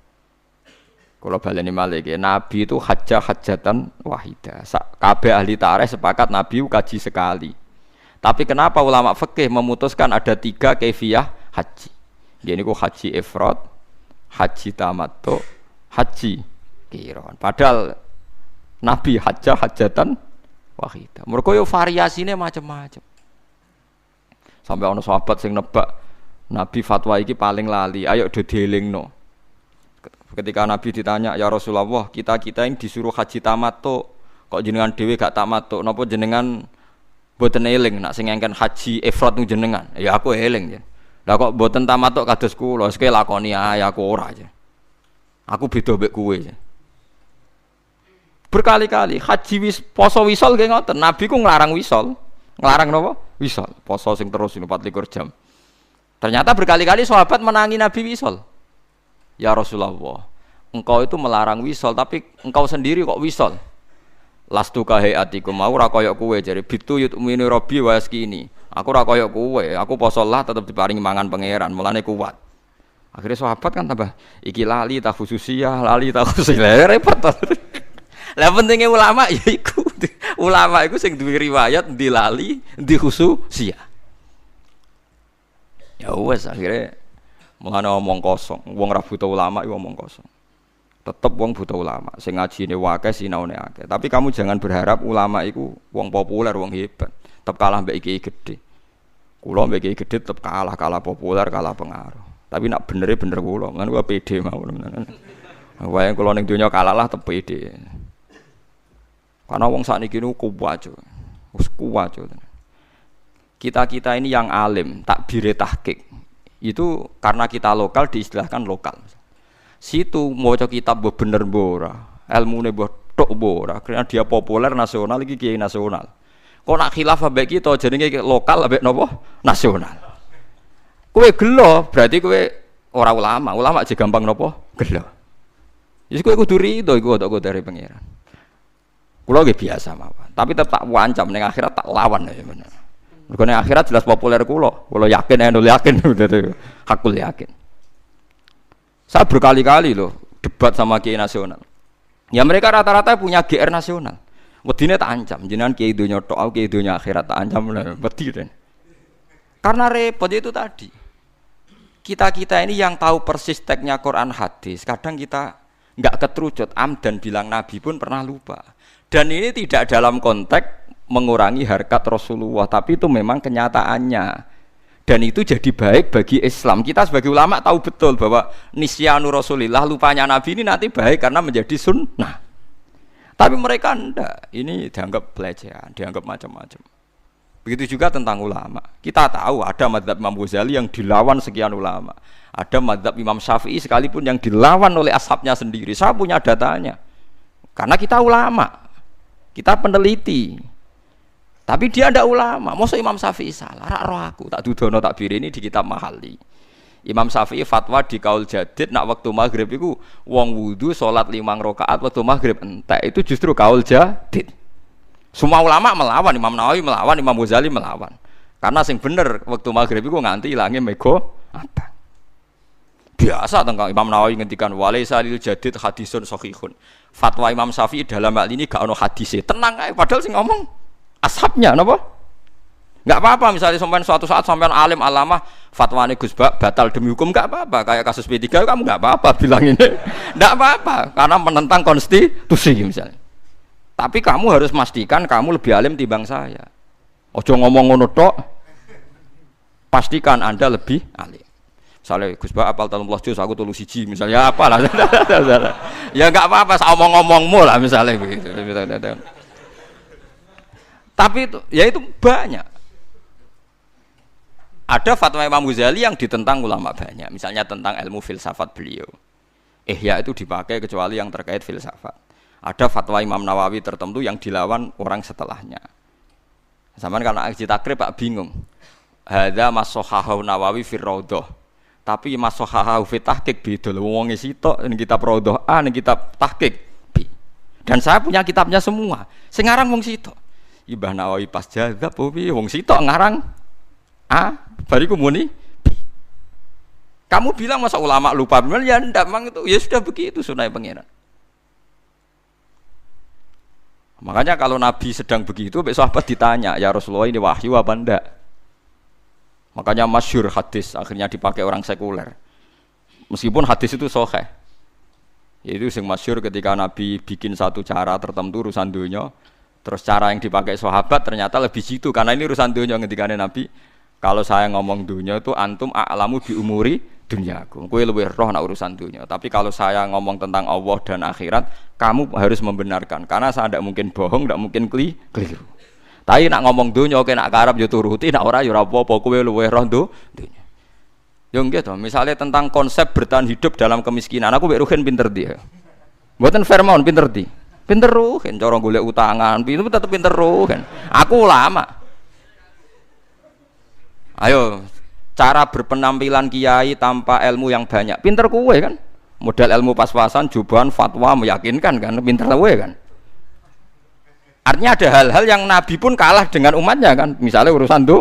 S1: Kalau baleni malih Nabi itu hajjatan wahidah. Kabeh ahli tarikh sepakat Nabi kaji sekali. Tapi kenapa ulama fikih memutuskan ada 3 kaifiyah haji? Gini ku haji ifrad, haji tamattu, haji qiran. Padahal Nabi hajjatan wahidah. Mergo yo variasine macam-macam. Sampai ana sahabat sing nebak Nabi fatwa iki paling lali, ayo do dielingno. Ketika Nabi ditanya, "Ya Rasulullah, kita yang disuruh haji tamattu, kok jenengan dhewe gak tamattu? Napa jenengan boten eling nak sing ngengken haji ifrad nu jenengan?" Ya aku eling ya. Lah kok boten tamattu kados kula, sik lakoni ae aku ora aja. Aku beda mbek kowe. Berkali-kali haji poso wisol nggih ngoten. Nabi ku nglarang wisol. Nglarang napa? Wisol. Poso sing terus 24 jam. Ternyata berkali-kali sahabat menangi Nabi wisol. Ya Rasulullah, engkau itu melarang wisol, tapi engkau sendiri kok wisol. Lastu kahayatikum, aku ora kaya kowe jare bitu yu'minu rabbi wa yaskini. Aku ora kaya kowe, aku poso lah tetep diparingi mangan pangeran, mulane kuat. Akhirnya sahabat kan tambah iki lali ta khususiyah, lali ta khususiyah, repot. Lah pentingnya ulama ya iku. Ulama iku sing duwe riwayat ndi lali, ndi khususiyah. Ya wes akhirnya mulane omong kosong. Wong ra butuh ulama iku omong kosong. Tetep wong butuh ulama. Sing ngajine akeh sinaune akeh. Tapi kamu jangan berharap ulama iku wong populer, wong hebat. Tetep kalah mbek iki gede. Kula mbek iki gede tetep kalah populer, kalah pengaruh. Tapi nak benere bener kula. Lan kula pede mawon. Wae kula ning donya kalah lah tetep pede. Karena wong sakniki niku kuwat. Wis kuwat. Kita ini yang alim, takbire tahqiq. Itu karena kita lokal diistilahkan lokal. Situ maca kitab mbok bener mbok ora, ilmune mbok tok mbok ora, karena dia populer nasional iki kiai nasional. Kok nak khilaf ambek kita jenenge lokal ambek napa? Nasional. Kowe gelo, berarti kowe ora ulama. Ulama aja gampang napa? Gelo. Wis kowe kudu rido iku kok dari pangeran. Kula nggih biasa mawon, tapi tetap wancam ning akhirat tak lawan ya bener. Mergo ning akhirat jelas populer kula yakin yakin hakul yakin. Saya berkali-kali loh debat sama kiai nasional. Ya mereka rata-rata punya GR nasional. Wedine tak ancam, jenengan kiai donya tok, aku kiai donya akhirat tak ancam wedi den. Karena repot itu tadi. Kita ini yang tahu persis teksnya Quran hadis, kadang kita enggak keterucut dan bilang Nabi pun pernah lupa. Dan ini tidak dalam konteks mengurangi harkat Rasulullah, tapi itu memang kenyataannya. Dan itu jadi baik bagi Islam. Kita sebagai ulama tahu betul bahwa nisyanu Rasulillah, lupanya Nabi ini nanti baik karena menjadi sunnah. Tapi mereka enggak. Ini dianggap pelecehan, dianggap macam-macam. Begitu juga tentang ulama. Kita tahu ada mazhab Imam Ghazali yang dilawan sekian ulama. Ada mazhab Imam Syafi'i sekalipun yang dilawan oleh ashabnya sendiri. Saya punya datanya. Karena kita ulama. Kita peneliti. Tapi dia ndak ulama. Masa Imam Syafi'i salah? Rak roh aku tak dudono tak ini di kitab Mahali. Imam Syafi'i fatwa di kaul jadid nak waktu maghrib itu wong wudu salat 5 rakaat waktu maghrib entek itu justru kaul jadid. Semua ulama melawan, Imam Nawawi melawan, Imam Ghazali melawan. Karena sing bener waktu maghrib itu nganti ilange mego apa? Biasa tentang Imam Nawawi ngendikan walaisa lil jadid hadisun sahihun. Fatwa Imam Syafi'i dalam hal ini gak ono hadise. Tenang ae padahal sing ngomong ashabnya napa? Enggak apa-apa misalnya sampean suatu saat sampean alim alama fatwane Gus Bak batal demi hukum enggak apa-apa. Kayak kasus P3 kamu enggak apa-apa bilang ini. Enggak apa-apa karena menentang konstitusi misalnya. Tapi kamu harus pastikan kamu lebih alim timbang saya. Ojo ngomong ngono tok. Pastikan Anda lebih alim. Misalnya Gus Bak apal 13 juz aku 3 siji misalnya apalah. Ya enggak apa-apa saya omong-omongmu lah misalnya begitu. Tapi itu, ya itu banyak. Ada fatwa Imam Ghazali yang ditentang ulama banyak. Misalnya tentang ilmu filsafat beliau. Ihya itu dipakai kecuali yang terkait filsafat. Ada fatwa Imam Nawawi tertentu yang dilawan orang setelahnya. Zaman karena aji takrib Pak bingung. Hadza masohahu Nawawi fir raudhah. Tapi masohahu fi tahqiq beda lho wong sitok ning kitab raudhah A ning kitab tahqiq B. Dan saya punya kitabnya semua. Sing aran wong sitok. Ibah Nawawi pas jazab piye wong sitok ngarang A bariku muni B. Kamu bilang masa ulama lupa benar ya ndak mang itu ya sudah begitu sunai pangeran. Makanya kalau Nabi sedang begitu besok sahabat ditanya ya Rasulullah ini wahyu apa ndak. Makanya masyhur hadis akhirnya dipakai orang sekuler. Meskipun hadis itu sahih. Yaitu sing masyhur ketika Nabi bikin satu cara tertentu urusan dunia. Terus cara yang dipakai sahabat ternyata lebih situ karena ini urusan dunia ngendikane Nabi. Kalau saya ngomong dunia itu antum a'lamu bi umuri dunyaku. Kowe luwih roh nak urusan dunia. Tapi kalau saya ngomong tentang Allah dan akhirat, kamu harus membenarkan karena saya tidak mungkin bohong, tidak mungkin keliru. Tapi nak ngomong dunia oke nak karep yo turuti, nak ora yo ora apa-apa kowe luwih roh dunia. Yo nggih to, misalnya tentang konsep bertahan hidup dalam kemiskinan, aku mbek Ruhin pinter dia. Mboten Fairmount pinter di. Pinter Ruhin cara golek utangan, itu tetep pinter Ruhin. Aku ulama. Ayo, cara berpenampilan kiai tanpa ilmu yang banyak. Pinter kowe kan? Modal ilmu pas-pasan, jubahan, fatwa meyakinkan kan? Pinter kowe kan? Artinya ada hal-hal yang Nabi pun kalah dengan umatnya kan? Misalnya urusan tuh,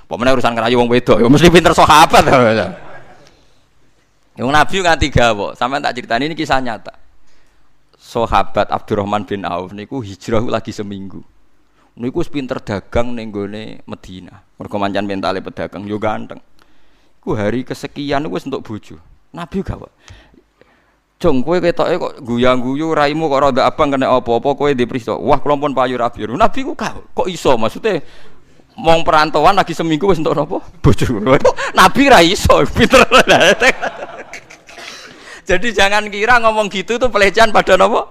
S1: pokoknya urusan ngerayu wong wedok, ya mesti pinter sahabat. Yang Nabi nganti gawok, sampean tak ceritain ini kisah nyata. Sahabat Abdurrahman bin Auf niku hijrah lagi seminggu. Niku pinter dagang ning gone Madinah. Mergo mancan mentale pedagang yo ganteng. Ku hari kesekian wis entuk bojo. Nabi gawak. Jong kowe ketoke kok guyang-guyu raimu kok rada abang kena apa-apa kowe dipriso. Wah kula pun payu rabi. Nabi ku kok iso maksudnya mong perantauan lagi seminggu wis entuk napa? Bojo. Nabi ra iso pinter. Jadi jangan kira ngomong gitu tuh pelecehan pada napa?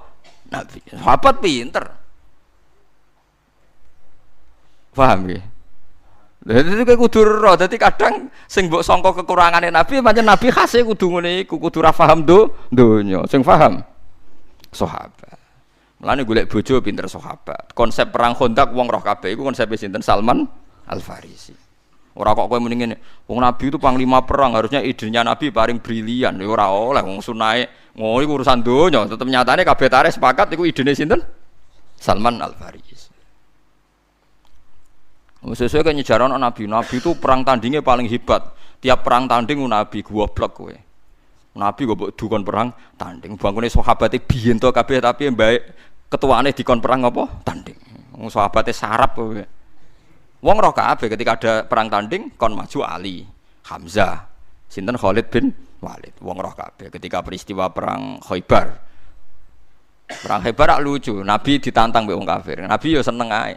S1: Nabi. Sahabat pinter. Paham ya? Jadi kayak kudu roh. Jadi kadang sing mbok sangka kekurangane Nabi, pancen Nabi khase kudu ngene iku, kudu ra paham donya. Sing paham sahabat. Mulane golek bojo pinter sahabat. Konsep perang Khandaq wong roh kabeh iku konsepe sinten? Salman Al-Farisi. Ora kok kowe muni ngene, wong Nabi itu panglima perang, harusnya idenya Nabi paling brilian. Ya ora oleh wong sunae ngono iku urusan donya. Tetep nyatane kabeh tarikh sepakat iku idene sinten? Salman Al-Farisi. Sesuai kan nyejaran Nabi itu perang tandingnya paling hebat. Tiap perang tanding Nabi goblok kowe. Nabi kok dukon perang tanding. Bangkune sahabate biyen to kabeh tapi mbake ketuane dikon perang apa? Tanding. Wong sahabate sarap kowe. Wong roh kabeh ketika ada perang tanding kon maju Ali, Hamzah, sinten Khalid bin Walid. Wong roh kabeh ketika peristiwa perang Khaibar. Perang Khaibar lucu, Nabi ditantang mbek wong kafir. Nabi yo seneng ae.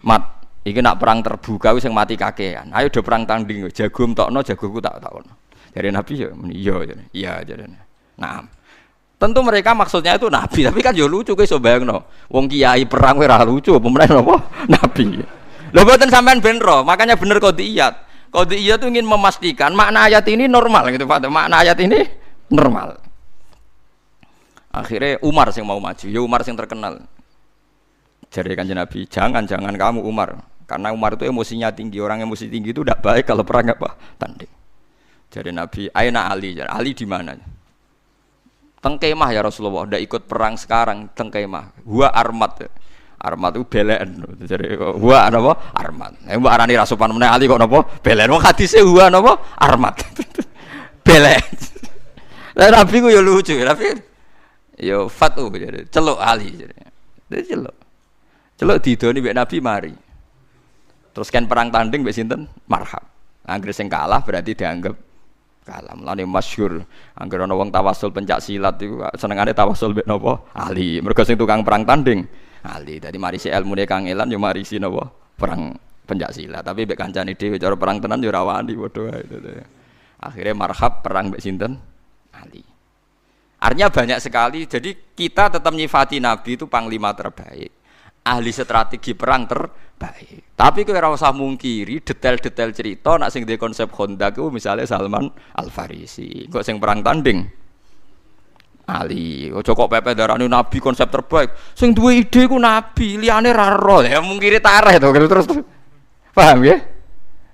S1: Mat iki nak perang terbuka wis sing mati kakean. Ayo do perang tanding, jago entokno, jagoku tak takon. Dari Nabi ya muni iya jarene. Nah, tentu mereka maksudnya itu Nabi, tapi kan yo lucu kowe iso bayangno. Wong kiai perang kowe ora lucu apa meneh napa? Nabi. Lho mboten sampean ben ro, makanya bener qadiyat. Qadiyat itu ingin memastikan makna ayat ini normal gitu, Pak. Makna ayat ini normal. Akhirnya Umar sing mau maju, ya Umar sing terkenal. Jare Kanjeng Nabi, jangan kamu Umar. Karena Umar itu emosinya tinggi, orang emosi tinggi itu tidak baik kalau perang apa? Tanding. Jadi Nabi, aina Ali, Ali di mana? Teng kemah ya Rasulullah, ndak ikut perang sekarang, teng kemah. Gua armat. Armat itu belen. Jadi gua apa? Armat. Mbok arani rasupan meneh Ali kok napa? Belen. Wong hadise gua napa? Armat. Belen. Lah Nabi ku yo lucu, tapi yo fatu jadi celuk Ali jadi. Dadi celuk didoni mbek Nabi mari. Terus kan perang tanding mbek sinten? Marhab. Anggere sing kalah berarti dianggap kalah. Mulane masyhur anggere ana wong tawasul pencak silat iku senengane tawasul mbek napa? Ali. Mergo sing tukang perang tanding Ali. Dadi marisi ilmune kangelan yo marisi napa? Perang pencak silat. Tapi mbek kancane dhewe cara perang tenan yo ora wani padha wae. Akhirnya marhab perang mbek sinten? Ali. Artinya banyak sekali. Jadi kita tetap nyifati Nabi itu panglima terbaik. Ahli strategi perang terbaik. Tapi kowe ora usah mungkiri detail-detail cerita nak sing duwe konsep Khandaq iku misale Salman Al-Farisi. Kok sing perang tanding Ali. Ojo kok pepe darani Nabi konsep terbaik. Sing duwe ide iku Nabi, liyane ra ro. Ya mungkiri tareh to terus. Paham ya?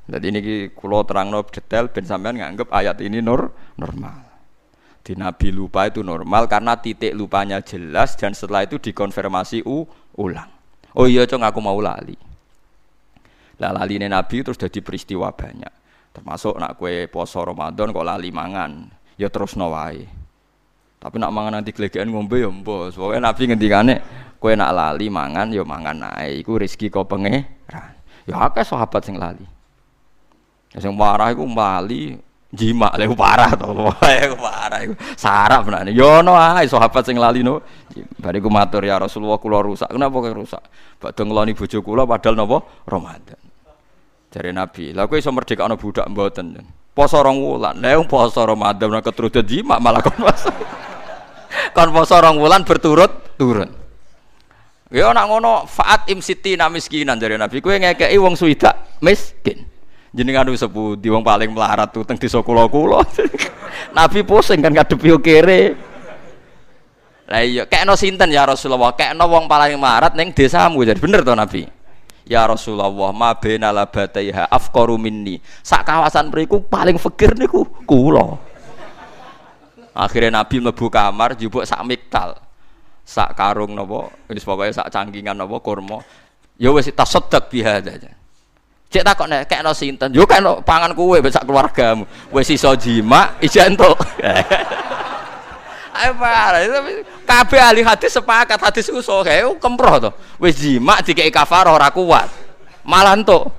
S1: Jadi niki kula terangno detail ben sampean nganggep ayat ini normal. Di Nabi lupa itu normal karena titik lupanya jelas dan setelah itu dikonfirmasi ulang. Oh iya cong aku mau lali. Lah laline Nabi terus jadi peristiwa banyak. Termasuk nak kue poso Ramadan kok lali mangan, ya terus wae. Tapi nak mangan nanti gelegean ngombe ya mbos. Pokoke Nabi ngendikane kue nak lali mangan ya mangan ae. Iku rezeki kok pangeran. Ya akeh sahabat sing lali. Sing marah iku lali jima lha parah to. Parah iku. Sarap benane. Yo ono ae sahabat sing lali no. Bariku matur ya Rasulullah kula rusak. Kenapa kok rusak? Badhe ngeloni bojo kula padahal napa Ramadan. Jare Nabi, lha kowe iso merdekakno budak mboten. Poso 2 wulan. Lah wong poso Ramadan ora ketrudut jima malah kon poso. Kon poso 2 wulan berturut-turut. Ya nek ngono faat imsitina miskinan jare Nabi. Kowe ngekeki wong swidak miskin. Jenengan wis sepundi wong paling melarat tuh teng desa kula-kula. Nabi pusing kan ngadepi kere. Lah iya, kekno sinten ya Rasulullah? Kekno wong paling melarat ning desamu. Jadi bener to Nabi? Ya Rasulullah, ma baina labataiha afqaru minni. Sak kawasan mriku paling fakir niku kula. Akhirnya Nabi mlebu kamar njupuk sak miktal. Sak karung napa, wis pokoke sak cangkingan napa kurma. Ya wis tasaddaq biha aja. Cek takok nek kekno sinten? Yo kekno pangan kowe sak keluargamu. Wis iso jima, ijo entuk. Ayo parah, kabeh ahli hadis sepakat hadis ku sahih, kemproh to. Wis jima dikeki kafarah ora kuat. Malah entuk.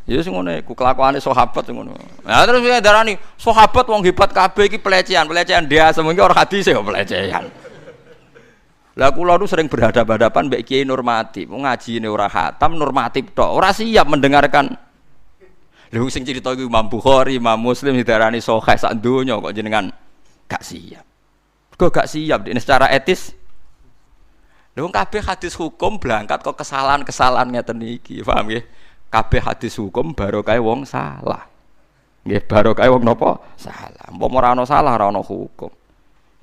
S1: Ya sing ngono iku kelakuane sahabat ngono. Nah terus darani sahabat wong hebat kabeh iki pelecehan biasa mungkin ora hadis ya pelecehan. Lah kula nu sering berhadapan-hadapan mbek Kiai normatif, ngajine ora khatam normatif tok, ora siap mendengarkan. Lha sing cerita iku Imam Bukhari, Imam Muslim didarani sahih sak donya kok jenengan gak siap. Kok gak siap dene secara etis. Lha wong kabeh hadis hukum berangkat kok kesalahan-kesalahan ngeten iki, paham nggih? Kabeh hadis hukum barokah wong salah. Nggih, barokah wong napa? Salah. Umpama ora ana salah ora ana hukum.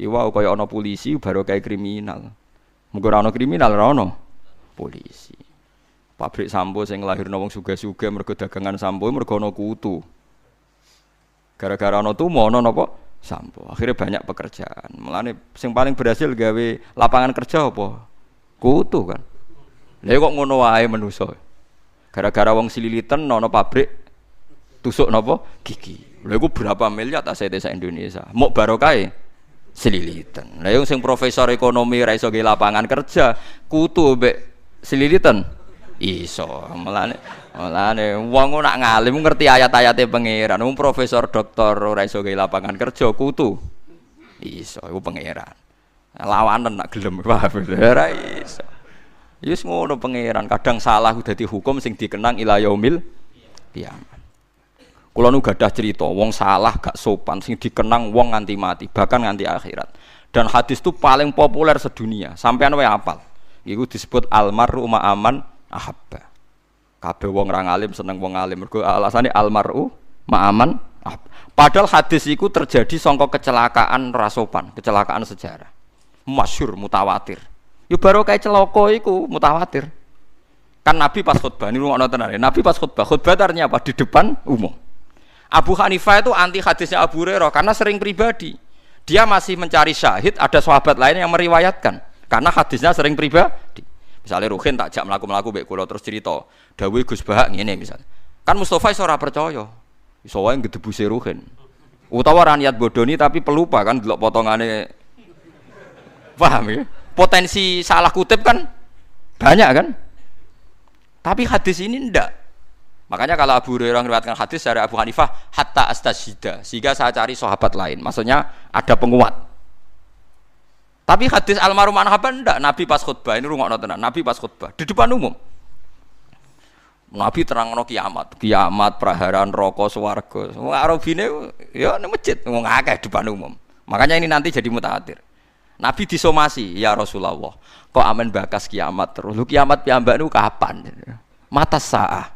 S1: Iwa kaya ana polisi barokah kriminal. Muga ora ana kriminal ora ana polisi. Pabrik sampo sing nglahirno wong sugih-sugih mergo dagangan sampo mergo ana kutu. Gara-gara ana tumo ana napa? Sampo. Akhirnya banyak pekerjaan. Mulane sing paling berhasil gawe lapangan kerja apa? Kutu kan. Lha kok ngono wae manusa. Gara-gara wong sililitan ana pabrik tusuk napa? Gigi. Lha iku berapa miliar aset desa Indonesia. Mok barokahe sililitan. Lah yang sing profesor ekonomi ra iso gawe lapangan kerja, kutu mbek sililitan iso. Mulane wong nak ngalim ngerti ayat-ayate pangeran. Wong profesor doktor ora iso gawe lapangan kerja, kutu iso. Iku pangeran. Lawanen nak gelem ora iso. Wis ngono pangeran. Kadang salah dadi hukum sing dikenang ila yaumil qiyamah. Kula nu gadah cerita, wong salah gak sopan sing dikenang wong nganti mati, bahkan nganti akhirat. Dan hadis itu paling populer sedunia, sampean wae hafal. Iku disebut almaru ma'aman ahabba. Kabeh wong ra ngalim seneng wong alim, mergo alasane almaru ma'aman ahabba. Padahal hadis iku terjadi sangka kecelakaan ra sopan, kecelakaan sejarah. Masyhur mutawatir. Yo barokah celaka iku mutawatir. Kan Nabi pas khutbah, ini rungokno tenan. Nabi pas khutbah artinya apa? Di depan umum. Abu Hanifah itu anti hadisnya Abu Hurairah karena sering pribadi. Dia masih mencari syahid, ada sahabat lain yang meriwayatkan karena hadisnya sering pribadi. Misalnya Ruhin tak jak mlaku-mlaku mbek kula terus cerita, dawuhe Gus Bahak ngene misalnya. Kan Mustofa iso ora percaya. Iso wae gedebuse Ruhin. Utawa ra niat bodoni tapi pelupa kan delok potongane. Paham ya? Potensi salah kutip kan banyak kan? Tapi hadis ini ndak. Makanya kalau Abu Hurairah meriwayatkan hadis dari Abu Hanifah hatta astashhida, sehingga saya cari sahabat lain. Maksudnya ada penguat. Tapi hadis almarhum anhaban ndak, Nabi pas khutbah ini rungokno tenan. Nabi pas khutbah di depan umum. Nabi terangno kiamat, praharan neraka swarga. Wong arabine ya ning masjid wong akeh depan umum. Makanya ini nanti jadi mutawatir. Nabi disomasi, ya Rasulullah. Kok amen bakas kiamat terus. Lu kiamat piyambak niku kapan? Mata saah.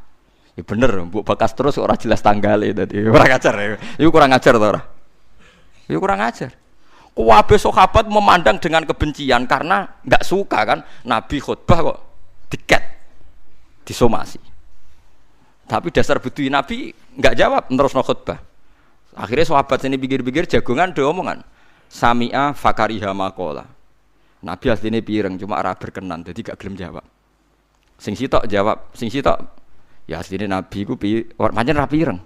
S1: Ya bener, mbok bakas terus ora jelas tanggale dadi ora ngajar ya. Iku kurang ngajar to ora? Iku kurang ngajar. Kabeh sahabat memandang dengan kebencian karena enggak suka kan Nabi khutbah kok diket disomasi. Tapi dasar bedui Nabi enggak jawab terusno khutbah. Akhirnya sahabat sini pikir-pikir jagongan do omongan. Sami'a fakariha maqala. Nabi asline pireng cuma ora berkenan dadi gak gelem jawab. Sing sitok jawab, sing sitok ya asline Nabi ku pancen ra pireng.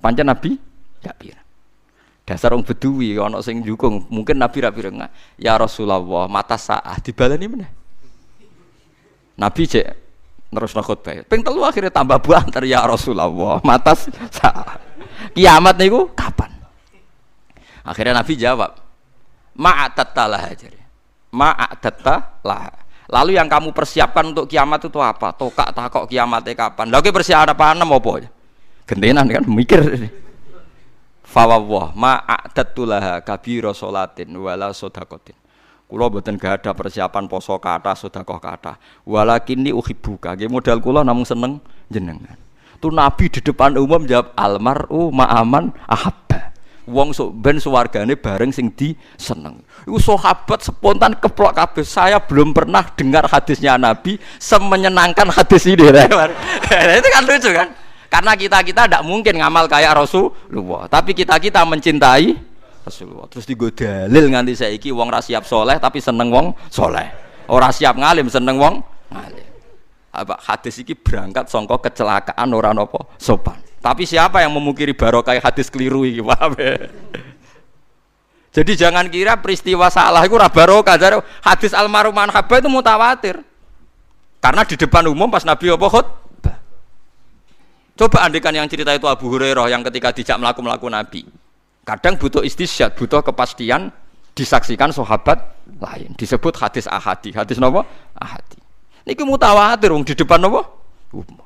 S1: Pancen Nabi gak pireng. Dasar wong bedui ana sing njukung, mungkin Nabi ra pireng. Ya Rasulullah, mata saah dibaleni meneh. Nabi cek Terus khutbah. Ping 3 akhirnya tambah banter ya Rasulullah. Matas kiamat niku kapan? Akhirnya Nabi jawab, ma'atattalah jare. Ma'atattalah. Lalu yang kamu persiapkan untuk kiamat itu apa? Tokak takok kiamatnya kapan? Lha kowe persiapan apa? Gentenan kan mikir. Fawwah ma'atattulaha kabira salatin wala sedaqatin. Kula mboten gak ada persiapan poso kathah sedekah kathah. Walakinni uhibbuka. Nggih modal kula namung seneng jenengan. Tuh Nabi di depan umum jawab almaru ma'aman ahabba. Wong sok ben suwargane bareng sing diseneng. Iku sahabat spontan keplok kabeh. Saya belum pernah dengar hadisnya Nabi semenyenangkan hadis ini. Itu kan lucu kan? Karena kita tidak mungkin ngamal kayak Rasulullah. Tapi kita mencintai Rasulullah. Terus digo dalil nganti saiki wong ra siap soleh tapi seneng wong soleh. Ora siap ngalim seneng wong ngalim. Apa hadis iki berangkat sangka kecelakaan ora napa sopan. Tapi siapa yang memungkiri barokah hadis keliru iki, paham ya? Jadi jangan kira peristiwa salah itu ora barokah. Hadis almarhum manhaba itu mutawatir. Karena di depan umum pas Nabi apa khutbah. Coba andikan yang cerita itu Abu Hurairah yang ketika dijak melaku Nabi. Kadang butuh istisyad, butuh kepastian disaksikan sahabat lain. Disebut hadis ahadi. Hadis napa? Ahadi. Niki mutawatir wong di depan napa? Umum.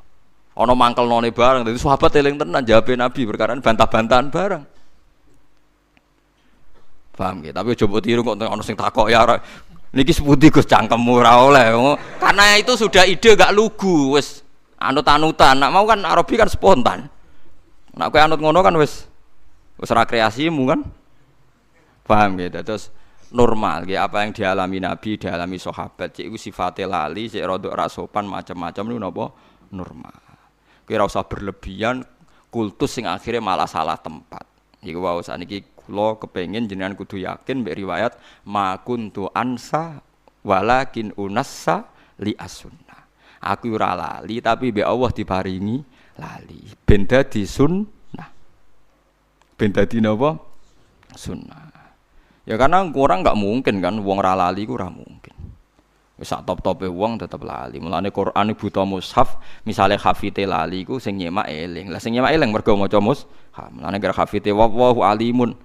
S1: Ana mangkelnone bareng, dadi sahabat eling tenan jawabe Nabi perkara bantah-bantahan bareng. Paham nggih? Tapi coba tiru kok ana sing takok ya niki sepundi Gus cangkemmu ora oleh. Karena itu sudah ide gak lugu, wis anut-anutan. Nak mau kan Arabi kan spontan. Nak kowe anut ngono kan wis ora kreasimu kan. Paham nggih? Terus normal nggih apa yang dialami Nabi, dialami sahabat, cek iku sifate lali, cek rada ora sopan macam-macam niku napa normal. Kira usah berlebihan kultus sing akhirnya malah salah tempat. Iku wae saniki kula kepengin jenengan kudu yakin mbek riwayat ma kuntu ansa walakin unassa li as-sunnah. Aku ora lali tapi mbek Allah diparingi lali. Ben dadi sunnah. Ben dadi napa? Sunnah. Ya karena orang enggak mungkin kan wong ora lali ku ora mungkin. Wis sak top-tope wong tetep lali. Mulane Quran buta mushaf, misale hafite lali ku sing nyemak eling. Lah sing nyemak eling mergo maca mushaf. Mulane kira hafite wallahu alimun.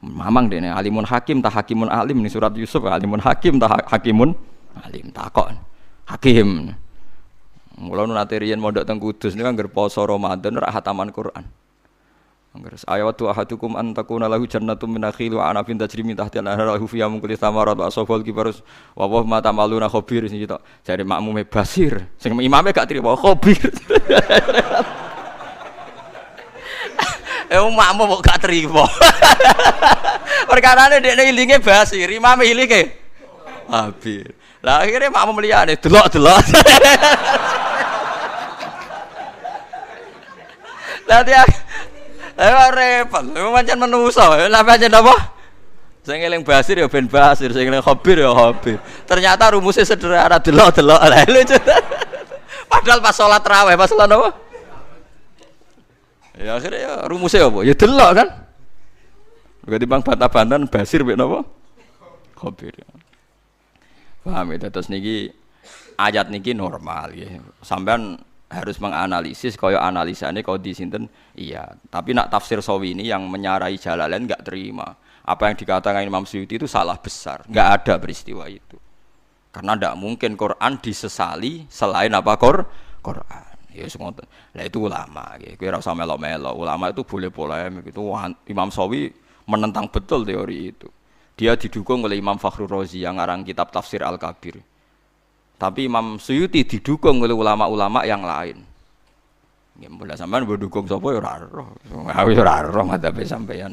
S1: Mamang dene alimun hakim ta hakimun alim ning surat Yusuf alimun hakim ta hakimun alim takok. Hakim. Mula nu nate riyen mondok teng Kudus niku anggar poso Ramadan ra hataman Quran. Angger ayatu ahadukum an takuna lahu jannatun min nakhil wa anabin tajri min tahtiha al-anhar lahu fiha min kulli thamarat wa asfal kibarus wa wa ma tamaluna khabir sing tok jare makmume basir sing imame gak trimo khabir. Makmum kok gak trimo. Perkarane dekne ilinge basir, imame ilinge khabir. Lah akhire makmum liyane delok-delok. Lah dia repot, pancen menungso. Lah pancen apa? Sing eling basir ya ben basir, sing eling khabir ya khabir. Ternyata rumusnya sederhana, delok-delok. Lah lucu. Padahal pas salat tarawih, pas salat apa? Ya akhirnya ya rumusnya apa? Ya delok kan. Berarti bang bantah-bantahan basir mek napa? Khabir. Paham ya, terus niki ayat niki normal ya. Sampean harus menganalisis kaya analisane kau di sinten iya, tapi nak tafsir Sawi ini yang menyarai Jalalain enggak terima. Apa yang dikatakan Imam Suyuti itu salah besar, enggak ada peristiwa itu. Karena enggak mungkin Quran disesali selain apa Quran. Ya ngoten. Lah itu ulama nggih. Kowe ora usah melo-melo. Ulama itu boleh polemik itu. Imam Sawi menentang betul teori itu. Dia didukung oleh Imam Fakhrur Razi yang ngarang kitab Tafsir Al-Kabir. Tapi Imam Suyuti didukung oleh ulama-ulama yang lain. Ya mulai sampean mendukung sapa ya ora roh. Wis ora roh madhabe sampeyan.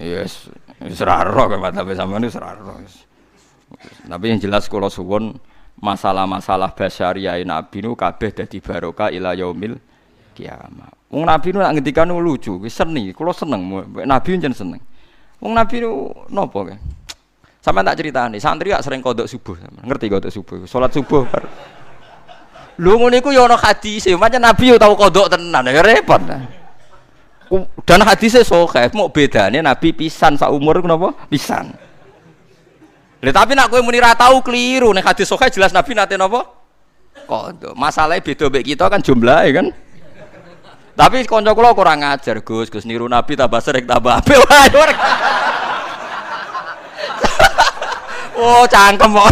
S1: Yes, wis ora roh madhabe sampeyan wis ora roh. Tapi yang jelas kula suwun masalah-masalah basyariah Nabi nu kabeh dadi barokah ila yaumil kiamat. Wong Nabi nu nak ngendikan lucu, wis seni, kula seneng. Nabi njen seneng. Wong Nabi nu napa kae? Sampai tak ceritani, santri gak sering kodok subuh, ngerti kodok subuh, sholat subuh. Lu ngono iku ya ana hadise, pancen Nabi yo tau kodok tenan, ya repot. Dan hadise sahih, mau bedane Nabi pisan sak umur iku napa? Pisan. Lha tapi nek kowe muni ra tau kliru, nek hadis sahih jelas Nabi nate napa? kodok. Masalahnya beda mbek kita kan jumlahnya kan. Tapi kanca kula kurang ajar, Gus niru Nabi tambah sering tambah apik wae. Oh, cangkem kok.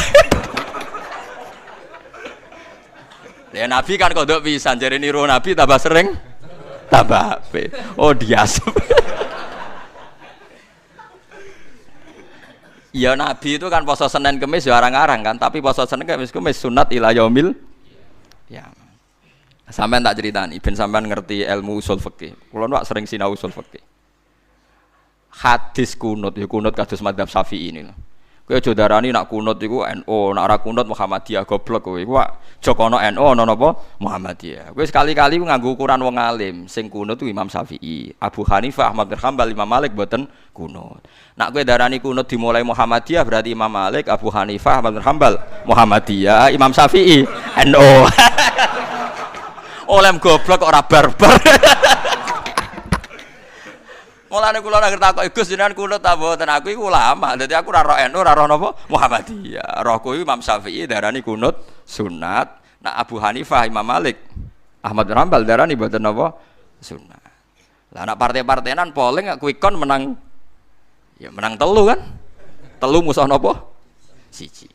S1: Ya Nabi kan kodok pisan, jare niru Nabi tambah sering tambah apik. Oh, diasup. Ya Nabi itu kan poso Senin Kemis ya arang-arang kan, tapi poso Senin Kemis sunat ila yaumil ya. Sampean tak ceritani ben sampean ngerti ilmu usul fikih. Kula nu sering sinau usul fikih. Hadis kunut ya kunut kados madzhab Syafi'i ini lho. Kowe aja darani nak kunut iku NU, nak ora kunut Muhammadiyah goblok kowe. Iku Jokono NU ana napa Muhammadiyah. Kowe sekali-kali nganggo ukuran wong alim, sing kunut ku Imam Syafi'i, Abu Hanifah, Ahmad bin Hanbal, Imam Malik mboten kunut. Nak kowe darani kunut dimulai Muhammadiyah berarti Imam Malik, Abu Hanifah, Ahmad bin Hanbal, Muhammadiyah, Imam Syafi'i NU. Oleh goblok ora barbar. Mulane kula nek takok Gus jenengan kunut ta mboten aku iku ulama. Dadi aku ora roh NU, ora roh napa Muhammadiyah. Rohku Imam Syafi'i darani kunut sunat. Nak Abu Hanifah, Imam Malik, Ahmad bin Hanbal darani mboten napa sunat. Lah nak partai-partainan polling quick count menang ya menang telu kan? Telu musuh napa? Siji.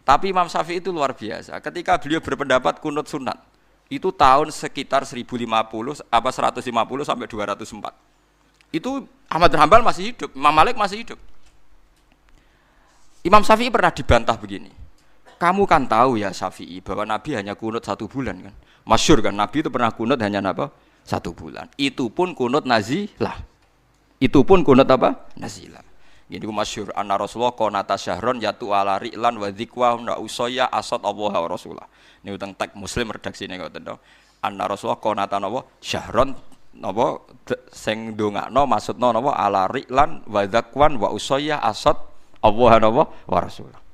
S1: Tapi Imam Syafi'i itu luar biasa. Ketika beliau berpendapat kunut sunat, itu tahun sekitar 1050 apa 150 sampai 204. Itu Ahmad bin Hanbal masih hidup, Imam Malik masih hidup. Imam Syafi'i pernah dibantah begini. Kamu kan tahu ya Syafi'i bahwa Nabi hanya kunut 1 bulan kan? Masyhur kan Nabi itu pernah kunut hanya apa? 1 bulan. Itu pun kunut nazilah. Itu pun kunut apa? Nazilah. Gini ku masyhur anna Rasulullah qanata syahron yatu ala ri'lan wa dzikwa wa usaya asad Allah wa Rasulullah. Niku teng teks Muslim redaksine ngoten to. Anna Rasulullah qanata napa syahron napa sing ndongakno maksudna napa ala ri'lan wa dzakwan wa usaya asad Allah napa wa Rasulullah.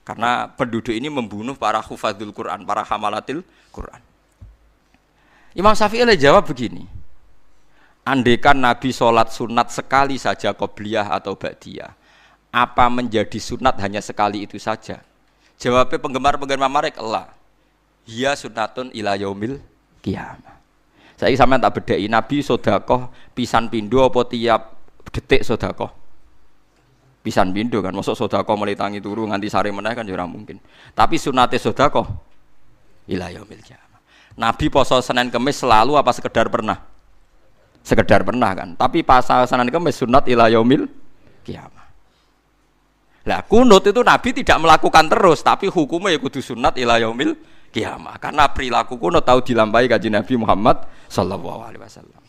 S1: Karena penduduk ini membunuh para hufadzul Quran, para hamalatil Quran. Imam Syafi'i jawab begini. Andaikan Nabi sholat sunat sekali saja qobliyah atau ba'diyah, apa menjadi sunat hanya sekali itu saja? Jawabnya penggemar-penggemar Malik, Allah. Ya sunatun ila yaumil qiyamah. Saya sampean tak bedheki Nabi sedekah pisan pindho apa tiap detik sedekah? Pisan pindho kan, mosok sedekah mulai tangi turu nganti sare meneh kan ya ora mungkin. Tapi sunate sedekah ila yaumil qiyamah. Nabi poso Senin Kemis selalu apa sekedar pernah? Sekedar pernah kan, tapi pasal Senin Kemis sunat ila yaumil qiyamah. Lah kunut itu Nabi tidak melakukan terus, tapi hukumnya ya kudu sunat ila yaumil qiyamah. Karena perilaku kunut tahu dilampahi kanjeng Nabi Muhammad sallallahu alaihi wasallam.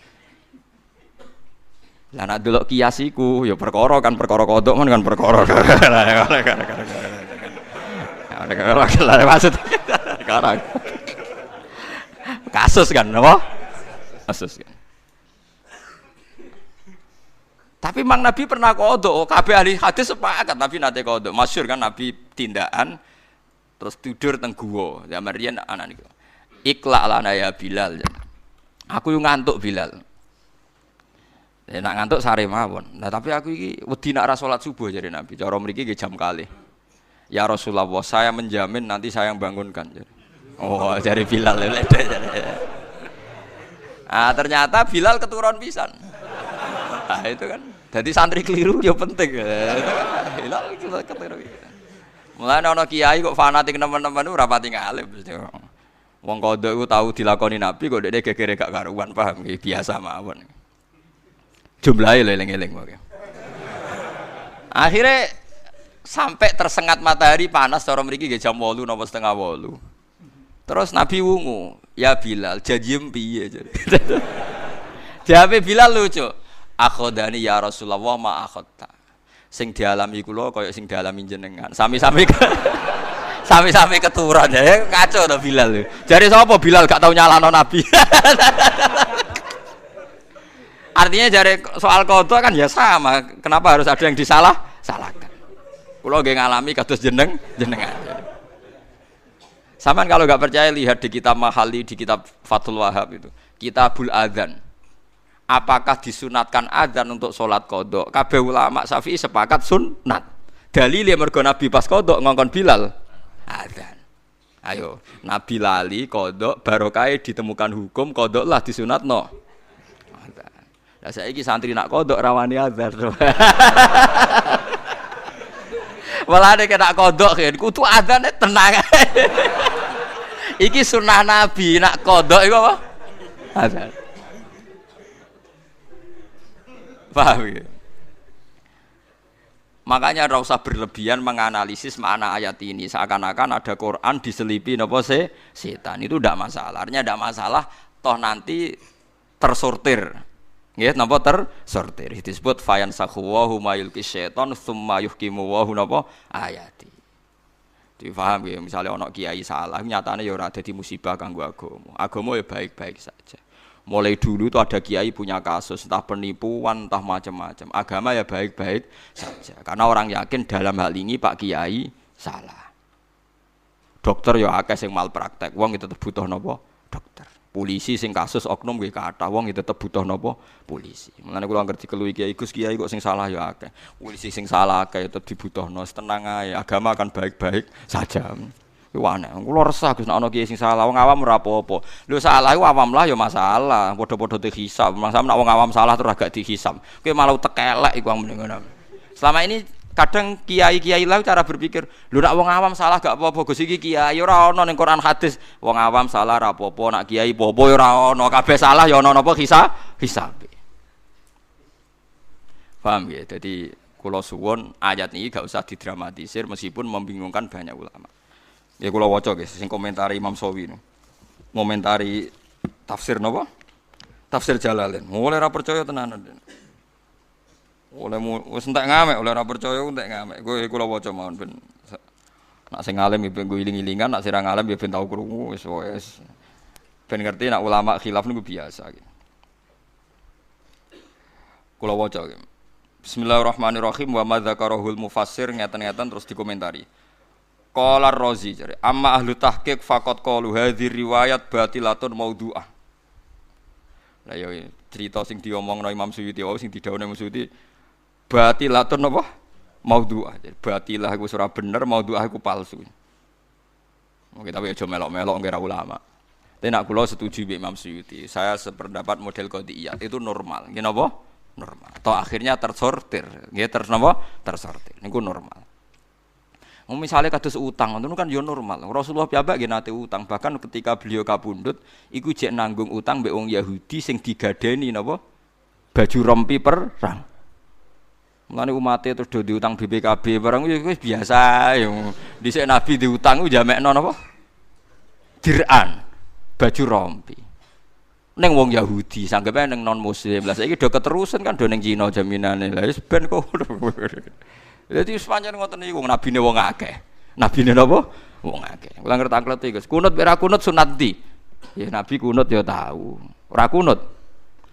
S1: Lah nek delok kias iku ya perkara kan perkara kodok kan perkara. Maksud sekarang kasus kan apa? Kasus kan. Tapi Mang Nabi pernah kodok, kabeh ahli hadis sepakat Nabi nate kodok. Masyhur kan Nabi tindakan terus tidur teng guwa. Zaman riyen anak niku. Iqla lana ya Bilal. Aku yo ngantuk Bilal. Nek ngantuk sare mawon. Nah tapi aku iki wedi nak ra salat subuh jare Nabi. Cara mriki nggih jam kalih. Ya Rasulullah, saya menjamin nanti saya yang bangunkan. Oh, jare Bilal lede jare. Ah ternyata Bilal keturun pisan. Nah itu kan, jadi santri keliru ya penting. Hilal keliru. Mulai ana kiai kok fanatik teman-teman itu rapati ngalim. Wong kodok itu tahu dilakoni Nabi kok dekne gegere gak karuan paham biasa mawon. Jumlahe eling-eling wae. Akhirnya sampai tersengat matahari panas cara mriki nggih jam 8 napa setengah 8. Terus Nabi wungu, "Ya Bilal, janjim piye?" Jawabe Bilal lucu. Akhodani ya Rasulullah ma akhodta. Sing dialami kula kaya sing dialami jenengan. Sami-sami sami-sami keturunan ya kacau to Bilal. Jare sapa Bilal gak tau nyalano Nabi. Artinya jare soal qada kan ya sama. Kenapa harus ada yang salahkan? Kula nggih ngalami kados jenengan. Sampeyan kalau enggak percaya lihat di kitab Mahali, di kitab Fathul Wahhab itu. Kitabul Adzan. Apakah disunatkan adzan untuk sholat kodok? Kabeh ulama Syafi'i sepakat sunat. Dalile mergo Nabi pas kodok ngongkon Bilal adzan. Ayo, Nabi lali kodok barokah ditemukan hukum kodok lah disunatno. Lah saiki santri nak kodok rawani azhar. Walane kena kodok kan kudu adzane tenang. Iki sunah Nabi nak kodok iku apa? Azhar. Paham ya? Makanya ora usah berlebihan menganalisis makna ayat ini seakan-akan ada Quran diselipi napa setan. Itu ndak masalah. Artinya ndak masalah toh nanti tersortir. Nggih, napa tersortir. Disebut fayan sakhuwa huma yulqi syaiton tsumma yuhkimu wa napa ayati. Difaham ya, misalnya ana kiai salah, nyatane ya ora dadi musibah kanggo agama. Agama ya baik-baik saja. Mulai dulu tuh ada kiai punya kasus entah penipuan entah macam-macam. Agama ya baik-baik saja. Karena orang yakin dalam hal ini Pak Kiai salah. Dokter ya akeh sing malpraktek. Wong itu tetep butuh napa? Dokter. Polisi sing kasus oknum nggih kathah wong itu tetep butuh napa? Polisi. Mulane kula ngerti keluwi kiai Gus kiai kok sing salah ya akeh. Polisi sing salah akeh tetep dibutuhno. Tenang ae, agama akan baik-baik saja. Iku aneh, kula resah Gus nek ana kiai sing salah, wong awam ora apa-apa. Lho salah iku awam lah ya masalah, padha-padha dihisab. Masalah nek wong awam salah terus agak dihisab. Kowe malah tekelek iku ngono. Selama ini kadang kiai-kiai lah cara berpikir, lho nek wong awam salah gak apa-apa Gus iki kiai ora ana ning Quran hadis. Wong awam salah ora apa-apa, nek kiai apa-apa ya ora ana, kabeh salah ya ana napa hisabe. Paham ya? Jadi kula suwun ayat ini gak usah didramatisir meskipun membingungkan banyak ulama. Ya kula waca guys, sing komentari Imam Sawi niku. Ngomentari tafsir napa? Tafsir Jalalain. Oleh ora percaya tenanan. Oleh wis entek ngamek, oleh ora percaya entek ngamek. Kula waca mawon ben. Nak sing alim ya ben iling-ilingan, nak sira ngalim ya ben tau krungu wis wis. Ben ngerti nak ulama khilaf niku biasa gitu. Kula waca. Bismillahirrahmanirrahim wa madzakarahul mufassir ngeten-ngeten terus dikomentari. Qala Ar-Razi jare amma ahlu tahqiq faqat qalu hadhi riwayat batilatun maudhu'ah. Lah ya cerita sing diomongno Imam Suyuti wae sing didhawuhne Imam Suyuti batilatun apa? Maudhu'ah. Batilah iku ora bener, maudhu'ah iku palsu. Mungkin tapi aja melok-melok ngira ulama. Tapi nak kula setuju mbek Imam Suyuti. Saya sependapat model qadiyat itu normal. Nggih napa? Normal. Atau akhirnya tersortir. Nggih tersortir. Niku normal. Misalnya kados utang, itu kan yo normal. Rasulullah piyambak nggih nate utang, bahkan ketika beliau kabundut, iku jek nanggung utang mbek wong Yahudi sing digadeni napa? Baju rompi perang. Mulane umate terus do diutang BPKB barang wis biasa yo. Dhisik Nabi diutang ku jamekno napa? Diran. Baju rompi. Ning wong Yahudi, sanggepe ning non muslim. Lah saiki do keterusan kan do ning Cina jaminane. Lah wis ben kok. Jadi sepanjang ngoten niku nabine wong akeh. Nabine napa? Wong akeh. Kula ngerti-ngerti Gus. Kunut ora kunut sunat ndi? Ya Nabi kunut ya tahu. Ora kunut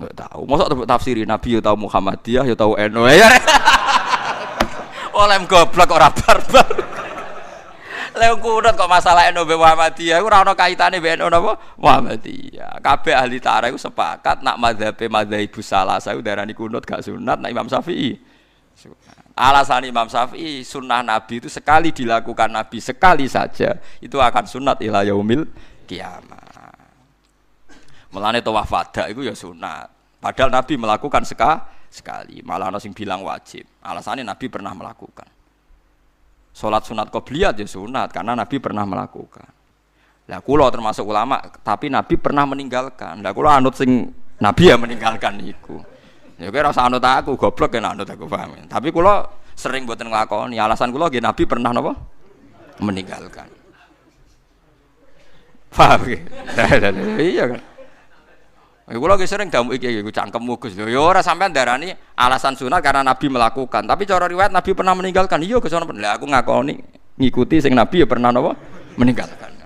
S1: enggak tahu. Mosok tafsiri Nabi ya tahu Muhammadiyah ya tahu NU. Oleh goblok ora barbar. Lha kunut kok masalah NU Muhammadiyah ora ana kaitane mbek NU napa? Muhammadiyah. Kabeh ahli tarikh sepakat nak mazhabe Ibus Salasa darani kunut gak sunat, nak Imam Syafi'i sunat. Alasan Imam Syafi'i sunnah Nabi itu sekali dilakukan Nabi sekali saja itu akan sunat ila yaumil kiamah. Mulane tawaf wada itu ya sunat. Padahal Nabi melakukan sekali. Malah ana sing bilang wajib. Alasannya Nabi pernah melakukan. Salat sunat qobliyah ya sunat karena Nabi pernah melakukan. Lah kula termasuk ulama tapi Nabi pernah meninggalkan. Lah kula anut sing Nabi ya meninggalkan niku. Ya kowe ora usah anut aku, goblok kena anut aku paham. Tapi kula sering mboten nglakoni. Alasan kula nggih Nabi pernah napa? Meninggalkan. Paham nggih? Iya kan. Kula nggih sering damu iki cangkemmu Gus. Ya ora sampean darani alasan sunat karena Nabi melakukan. Tapi cara riwayat Nabi pernah meninggalkan. Iya Gus ana. Lah aku ngakoni ngikuti sing Nabi ya pernah napa? Meninggalkan.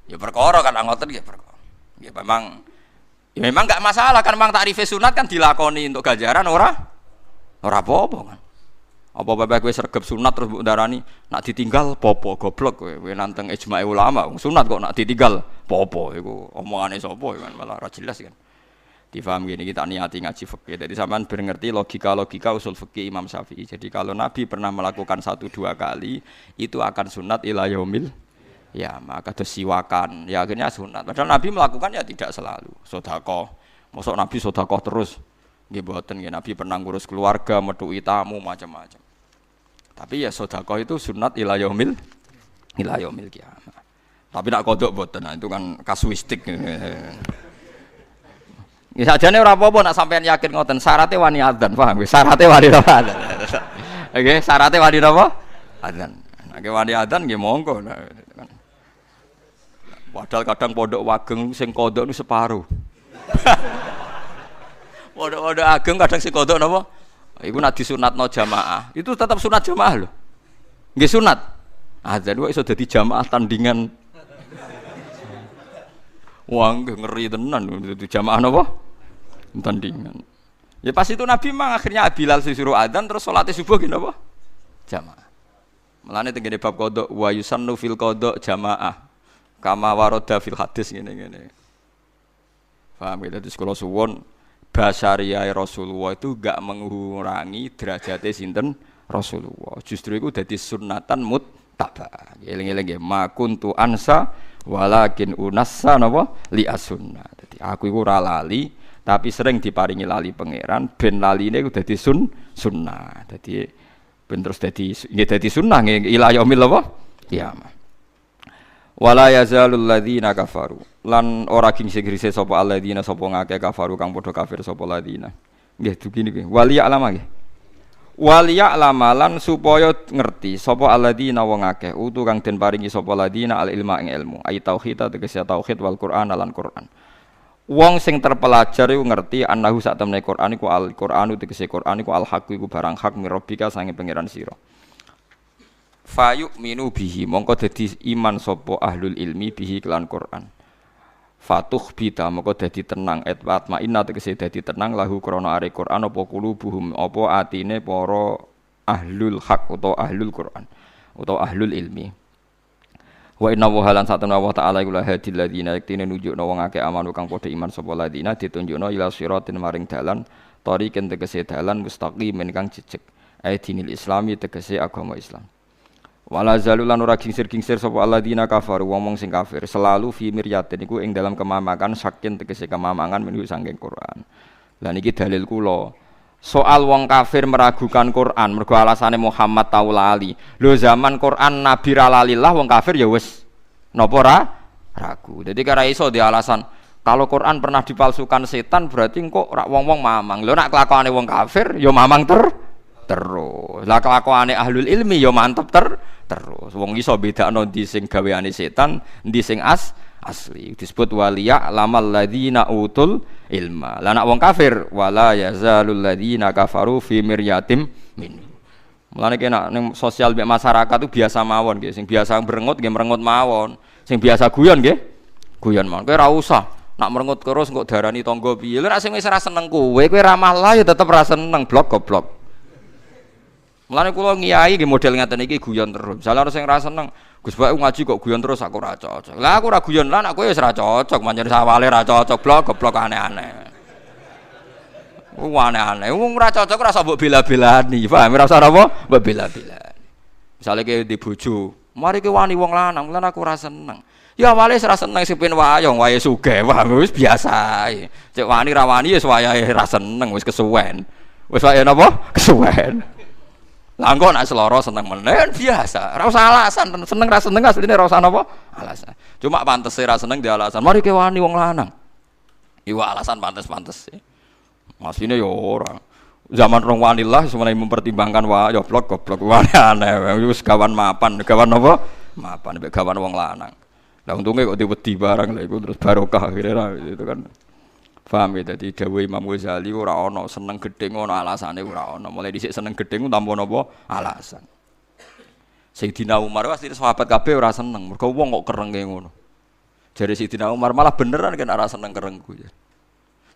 S1: Ya perkara kan ngoten nggih perkara. Ya memang enggak masalah kan memang takrif sunat kan dilakoni untuk ganjaran ora apa-apa kan. Apa bae kowe sregep sunat terus mbok darani nak ditinggal popo goblok kowe nanteng ijma' ulama sunat kok nak ditinggal popo iku omongane sapa kan malah ora jelas kan. Difaham gini kita niati ngaji fikih. Jadi sampean ben ngerti logika usul fikih Imam Syafi'i. Jadi kalau Nabi pernah melakukan 1-2 kali itu akan sunat ila yaumil Ya, maka kados siwakan. Ya akhirnya sunat. Padahal Nabi melakukan ya tidak selalu. Sedekah. Mosok Nabi sedekah terus. Nggih mboten nggih. Nabi pernah ngurus keluarga, metuki tamu macam-macam. Tapi ya sedekah itu sunat ila yaumil kiamah. Tapi nak kodok mboten. Nah, itu kan kasuistik. Ya sajane ora apa-apa nak sampean yakin ngoten syaratnya wani adzan, paham nggih? Syaratnya wani napa? Oke, syaratnya wani napa? Adzan. Nek wani adzan nggih monggo. Padahal kadang pondok wageng sing kodok niku separo. Pondok ageng kadang sing kodok napa? Iku nak disunatno jamaah. Itu tetap sunat jamaah lho. Nggih sunat. Adzan kok iso dadi jamaah tandingan. Wah, ngeri tenan itu jamaah napa? Tandingan. Ya pas itu Nabi memang akhirnya Bilal disuruh adzan terus salat subuh gini apa? Jamaah. Mulane tengene bab qada wa yusannu fil qada jamaah. Kama warada fil hadis ngene-ngene. Paham ya dadi kula suwun basyariah Rasulullah itu enggak mengurangi derajate sinten Rasulullah. Justru itu dadi sunnatan muttaba. Eling-eling nggih ma kuntu ansa walakin unassa napa li as-sunnah. Dadi aku iku ora lali tapi sering diparingi lali pangeran ben laline iku dadi sunnah. Dadi ben terus dadi sunnah ila yaumil qiyamah. Wala yazalul ladzina kafaru lan ora gingse-gingse sapa alladzina sapa ngake kafaru kang padha kafir sapa ladzina. Nggih begini nggih. Wali alama nggih. Wali alamalan supaya ngerti sapa alladzina wong akeh utu kang den paringi sapa ladzina al ilma ing ilmu ai tauhid tegese tauhid wal Qur'an lan Qur'an. Wong sing terpelajar iku ngerti annahu sak temne Qur'an iku al-Qur'anu tegese Qur'an iku al-haq iku barang hak mirobika sange pangeran sira. Fayuk minu bihi mongko dadi iman sapa ahlul ilmi bihi kelan Qur'an. Fatuh bita mongko dadi tenang atma inna tegese dadi tenang lahu krana are Qur'an apa qulubuhum apa atine para ahlul haq utawa ahlul Qur'an utawa ahlul ilmi. Wa inna wa halan satana wa ta'ala iku lahadil ladzina yaktine nunjukna wong akeh amanu kang padha iman sapa ladzina ditunjukna ila siratin maring dalan tariqen tegese dalan mustaqimin kang jejeg dinil islami tegese agama Islam. Wala zalulan ora gingsir-gingsir sapa alladzina kafaru wong sing kafir selalu fi miryatin iku ing dalam kemamakan saking tegese kemamangan menuju saking Quran. Lah niki dalil kula soal wong kafir meragukan Quran mergo alasane Muhammad tau lali. Lho zaman Quran Nabi ra lalilah wong kafir ya wis napa ra ragu. Dadi kara iso di alasan kalau Quran pernah dipalsukan setan berarti kok rak wong-wong mamang. Lho nek kelakuane wong kafir ya mamang terus. Lah kelakuane ahlul ilmi ya mantep terus. Wong iso bedakno ndi sing gaweane setan, ndi sing asli. Disebut waliya lamal ladzina utul ilma. Lah nek wong kafir wala yazalul ladzina kafaru fi miryatim min. Mulane kena ning sosial mek masyarakat itu biasa mawon nggih. Sing biasa merengut nggih merengut mawon. Sing biasa guyon nggih guyon mawon. Kowe ora usah nak merengut terus kok darani tangga piye. Lha nek sing wis ora seneng kowe ramah lah ya tetep ora seneng blok goblok. Mulane kula ngiyai nggih model ngaten iki guyon terus. Misale ana sing ora seneng, Gus Bae ngaji kok guyon terus aku ora cocok. Lah aku ora guyon lan aku wis ora cocok, pancen sawale ora cocok goblok aneh-aneh. Aneh-aneh. Wong ora cocok ora usah mbok bela-belani, paham? Ora usah apa? Mbok bela-belani. Misale ki di bojo, mari ki wani wong lanang, lan aku ora seneng. Ya awale ora seneng sing pen wayong, wae sugih, paham? Wis biasa ae. Cek wani ra wani wis wayahe ora seneng, wis kesuwen. Wis wae napa? Kesuwen. Lah engko nek seloro seneng meneh biasa. Ora usah alasan, seneng ra seneng asline ora usah napa? Alasan. Cuma pantes ra seneng di alasan. Mari ke wani wong lanang. Iku alasan pantes-pantes. Masine ya ora. Zaman rong wanillah semeneh mempertimbangkan wae ya blok goblok aneh. Wis gawan mapan, gawan napa? Mapan mek gawan wong lanang. Lah untunge kok diwedi barang lha iku terus barokah akhirnya itu kan. Paham ya, dadi dawuh Imam Ghazali ora ana seneng gedhe ngono alasane ora ana. Mulai dhisik seneng gedhe ku tanpa napa alasan. Sayyidina Umar pasti sahabat kabeh ora seneng, mergo wong kok kerenge ngono. Jare Sayyidina Umar malah beneran kan ora seneng kerengku ya.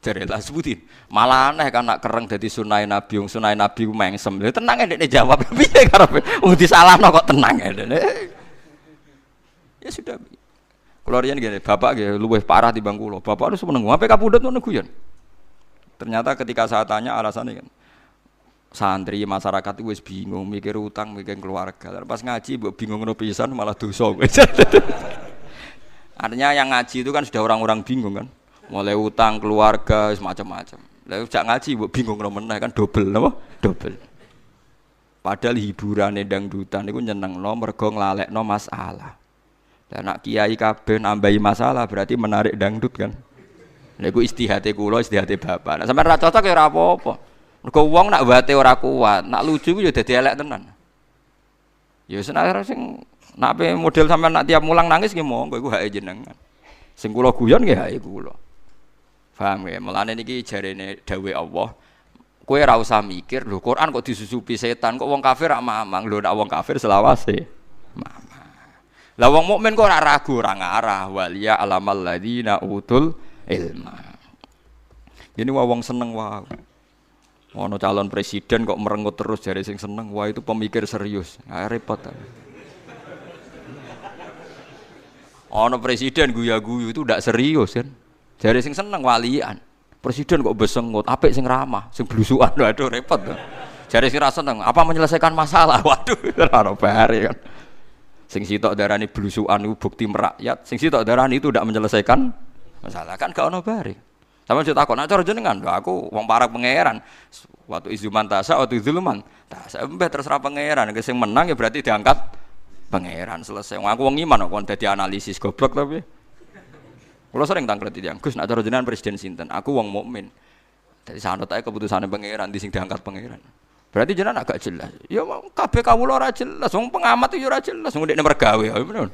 S1: Jare lah sebutin, malah aneh kan nak kereng dadi sunah Nabi, wong sunah Nabi ku mengsem. Tenang ndekne jawab piye karepe. Wong disalahno kok tenang ndekne. Ya sudah. Kalau riyen gini, bapak gini luwih parah di bangku lo. Bapak lu seneng, apa kapundhut ngono guyon. Ternyata ketika saya tanya alasannya kan,
S2: santri masyarakat itu wis bingung mikir utang, mikir keluarga. Pas ngaji mbok bingung ngono pisan malah dosa. Artinya yang ngaji itu kan sudah orang-orang bingung kan. Mulai utang, keluarga, macam-macam. Lah jak ngaji mbok bingung ngono meneh kan dobel napa? Dobel. Padahal hiburane dangdutan niku nyenengno mergo nglalekno masalah. Lah nek kiai kabeh nambahi masalah berarti menarik dangdut kan. Lha iku istihate kula, istihate bapak. Nek sampean ra cocok ya ora apa-apa. Mergo wong nak wate ora kuat, nak lucu ku ya dadi elek tenan. Ya senajan sing nak model sampean nak tiap mulang nangis nggih monggo iku hake jenengan. Sing kula guyon nggih hake kula. Paham ya? Mulane niki jarene dawuh Allah. Kowe ora usah mikir, lho Quran kok disusupi setan, kok wong kafir rak mamang. Lho nek wong kafir selawase mamang. Lah wong mukmin kok ora ragu, ora ngarah waliya alamal ladina utul ilma. Ini wong seneng wae. Ono calon presiden kok merengut terus jare sing seneng, wah itu pemikir serius. Repot. Ono presiden guya-guyu itu ndak serius kan. Jare sing seneng walian. Presiden kok besengut, apik sing ramah, sing blusukan. Waduh repot. Jare sing ra seneng, apa menyelesaikan masalah? Waduh ora bare kan. Sing sitok darani blusukan iku bukti merakyat, sing sitok darani itu ndak menyelesaikan masalah kan gak ono bare. Sampeyan yo takon, nek cara jenengan, lho aku wong parek pangeran. Waktu izuman tasa, waktu dzuluman. Tasa mbeh terserah pangeran, nek sing menang ya berarti diangkat pangeran selesai. Aku wong iman kok dadi analisis goblok tapi. Kula sering tanglet iki, Gus, nek cara jenengan presiden sinten? Aku wong mukmin. Dadi sanut ae keputusane pangeran di sing diangkat pangeran. Berarti jenengan agak jelas. Ya kabeh kawula ora jelas, wong pengamat yo ora jelas, wong ndekne mergawe. Bener.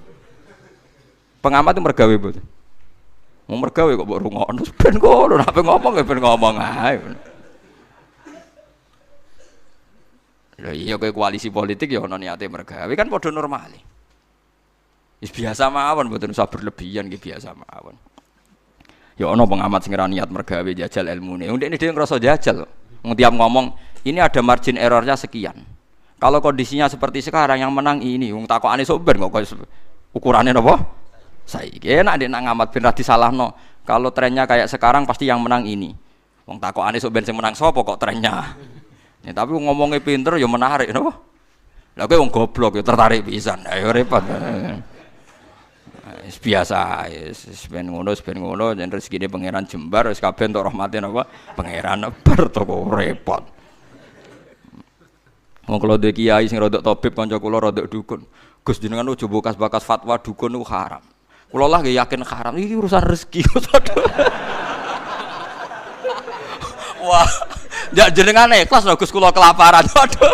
S2: Pengamat itu mergawe mboten. Wong mergawe kok mbok rungokno ben ngono, nek ngomong ya ben ngomong ae. Lha iya kowe koalisi politik ya ono niate mergawe kan padha normal. Wis biasa mawon mboten usah berlebihan nggih biasa mawon. Ya ono pengamat sing ora niat mergawe jajal ilmune. Wong ndekne dhewe ngrasa jajal. Wong tiap ngomong, ini ada margin errornya sekian. Kalau kondisinya seperti sekarang yang menang ini, wong takokane sok ben kok ukurane napa? Saiki enak nek ngamat ben ra disalahno. Kalau trennya kayak sekarang pasti yang menang ini. Wong takokane sok ben sing menang sapa kok trennya. Ya, tapi ngomongnya pinter ya menarik napa? Lah kowe wong goblok ya tertarik pisan. Ayo repot. Wis biasa, wis ben ngono, yen rezekine pangeran jembar wis kabeh entuk rahmate napa? Pangeran bar to kok repot. Wong kula duwe kiai sing rodok tabib kanca kula rodok dukun. Gus jenengan ojo bakas fatwa dukun niku haram. Kula lah nggih yakin haram iki urusan rezeki. Wah, ndak jenengan ikhlas lho Gus kula kelaparan. Waduh.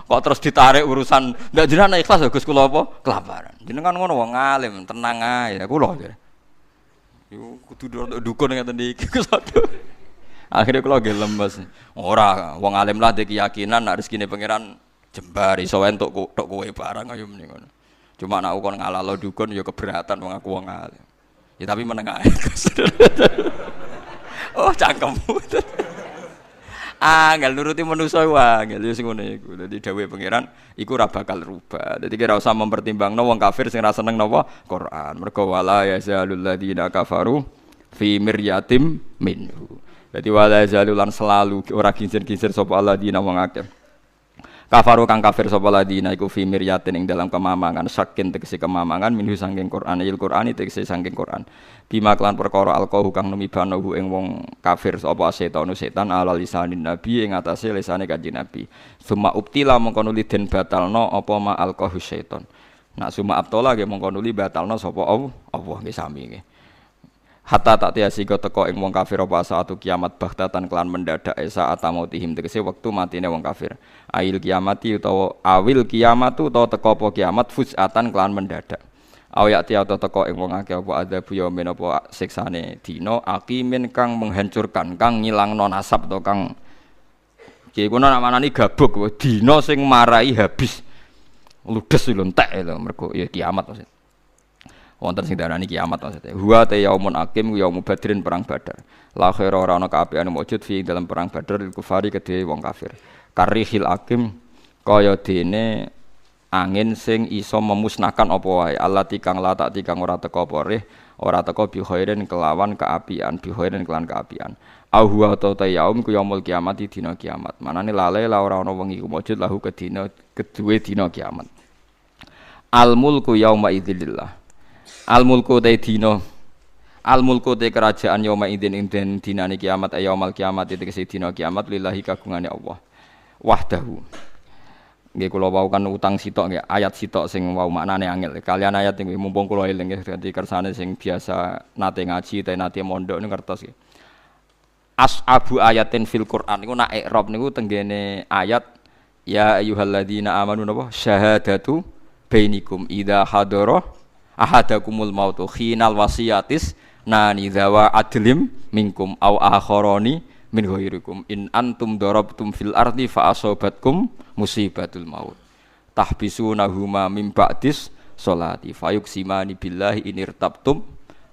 S2: Kok terus ditarik urusan ndak jenengan ikhlas lho Gus kula apa? Kelaparan. Jenengan ngono wong alim, tenang ae kula. Iku kudu dukun ngeten iki Gus. Akhirnya kula nggih lemes. Ora, wong alim lah ndek keyakinan nek rezekine pangeran jembar iso entuk tok kowe barang ayo mending ngono. Cuma nek kon ngalalo dukun ya keberatan wong aku wong alim. Ya tapi meneng ae. Oh, cangkemmu. Angel nuruti manusa wae, angel sing ngene iku. Dadi dawuhe pangeran iku ora bakal rubah. Dadi kira usah mempertimbangno wong kafir sing ra seneng napa Quran. Mergo wala yazalul ladzina kafaru fi miryatim minhu. Dadi wala yazalulan selalu ora ginsir-ginsir sapa alladzina wong akeh. Kafaru kang kafir sapa ladina iku fi miryatin ing dalam kemamangan saking tegese kemamangan minhu saking Quran il Qurani tegese saking Quran bima kelan perkara alqahu kang numibanahu ing wong kafir sapa setan ala lisanin nabi ing atase lisane kanjeng nabi summa ubtila mongko nuli den batalno apa ma alqahu setan nak summa abtala nggih mongko nuli batalno sapa Allah nggih sami nggih hatta tak tiasi teko ing wong kafir apa saatu kiamat baghtatan kelan mendadak saat mautihim tegese wektu matine wong kafir ail kiamati utawa awil kiamatu utawa teko apa kiamat fuzatan kelan mendadak awayati atau teko ing wong akeh apa adzabu yaumin apa siksane dina aqimin kang menghancurkan kang ngilangno nasab to kang iki kono namanani gabuk dina sing marai habis ludes lho entek lho mergo ya kiamat maksud wonten sing darani kiamat maksudnya huwa ta yaumun aqim yaumul badrin perang badar la khaira ora ana kaapiane mujud fi dalam perang badar kufari kedhe wong kafir karihil aqim kaya dene angin sing iso memusnahkan apa wae allati kang la tak kang ora teka apa rih ora teko bi khairin kelawan kaapian bi khairin kelan kaapian au huwa ta yaum ku yaumul kiamat dina kiamat manane lale la ora ana wengi ku mujud lahu kedina kedue dina kiamat al mulku yauma idzillah al mulku ta dina al mulku te kerajaan yauma idzin ing dinane kiamat yaumul kiamat itu kese dina kiamat lillahi kagungane Allah wahdahu. Nggih kula wau kan utang sitok nggih ayat sitok sing wau maknane angel kalian ayat nggih mumpung kula eling nggih dadi kersane sing biasa nate ngaji ta nate mondok niku ngertos nggih ashabu ayatin fil Quran niku nak i'rab niku tenggene ayat ya ayyuhalladzina amanu napa syahadatu bainikum idza hadara ahadakumul mautu khinal wasiyatis nani zawa adlim minkum au akharani min ghairikum in antum darabtum fil ardi fa asobatkum musibatul maut tahbisunahuma min ba'dis sholati fayuqsimani billahi in irtabtum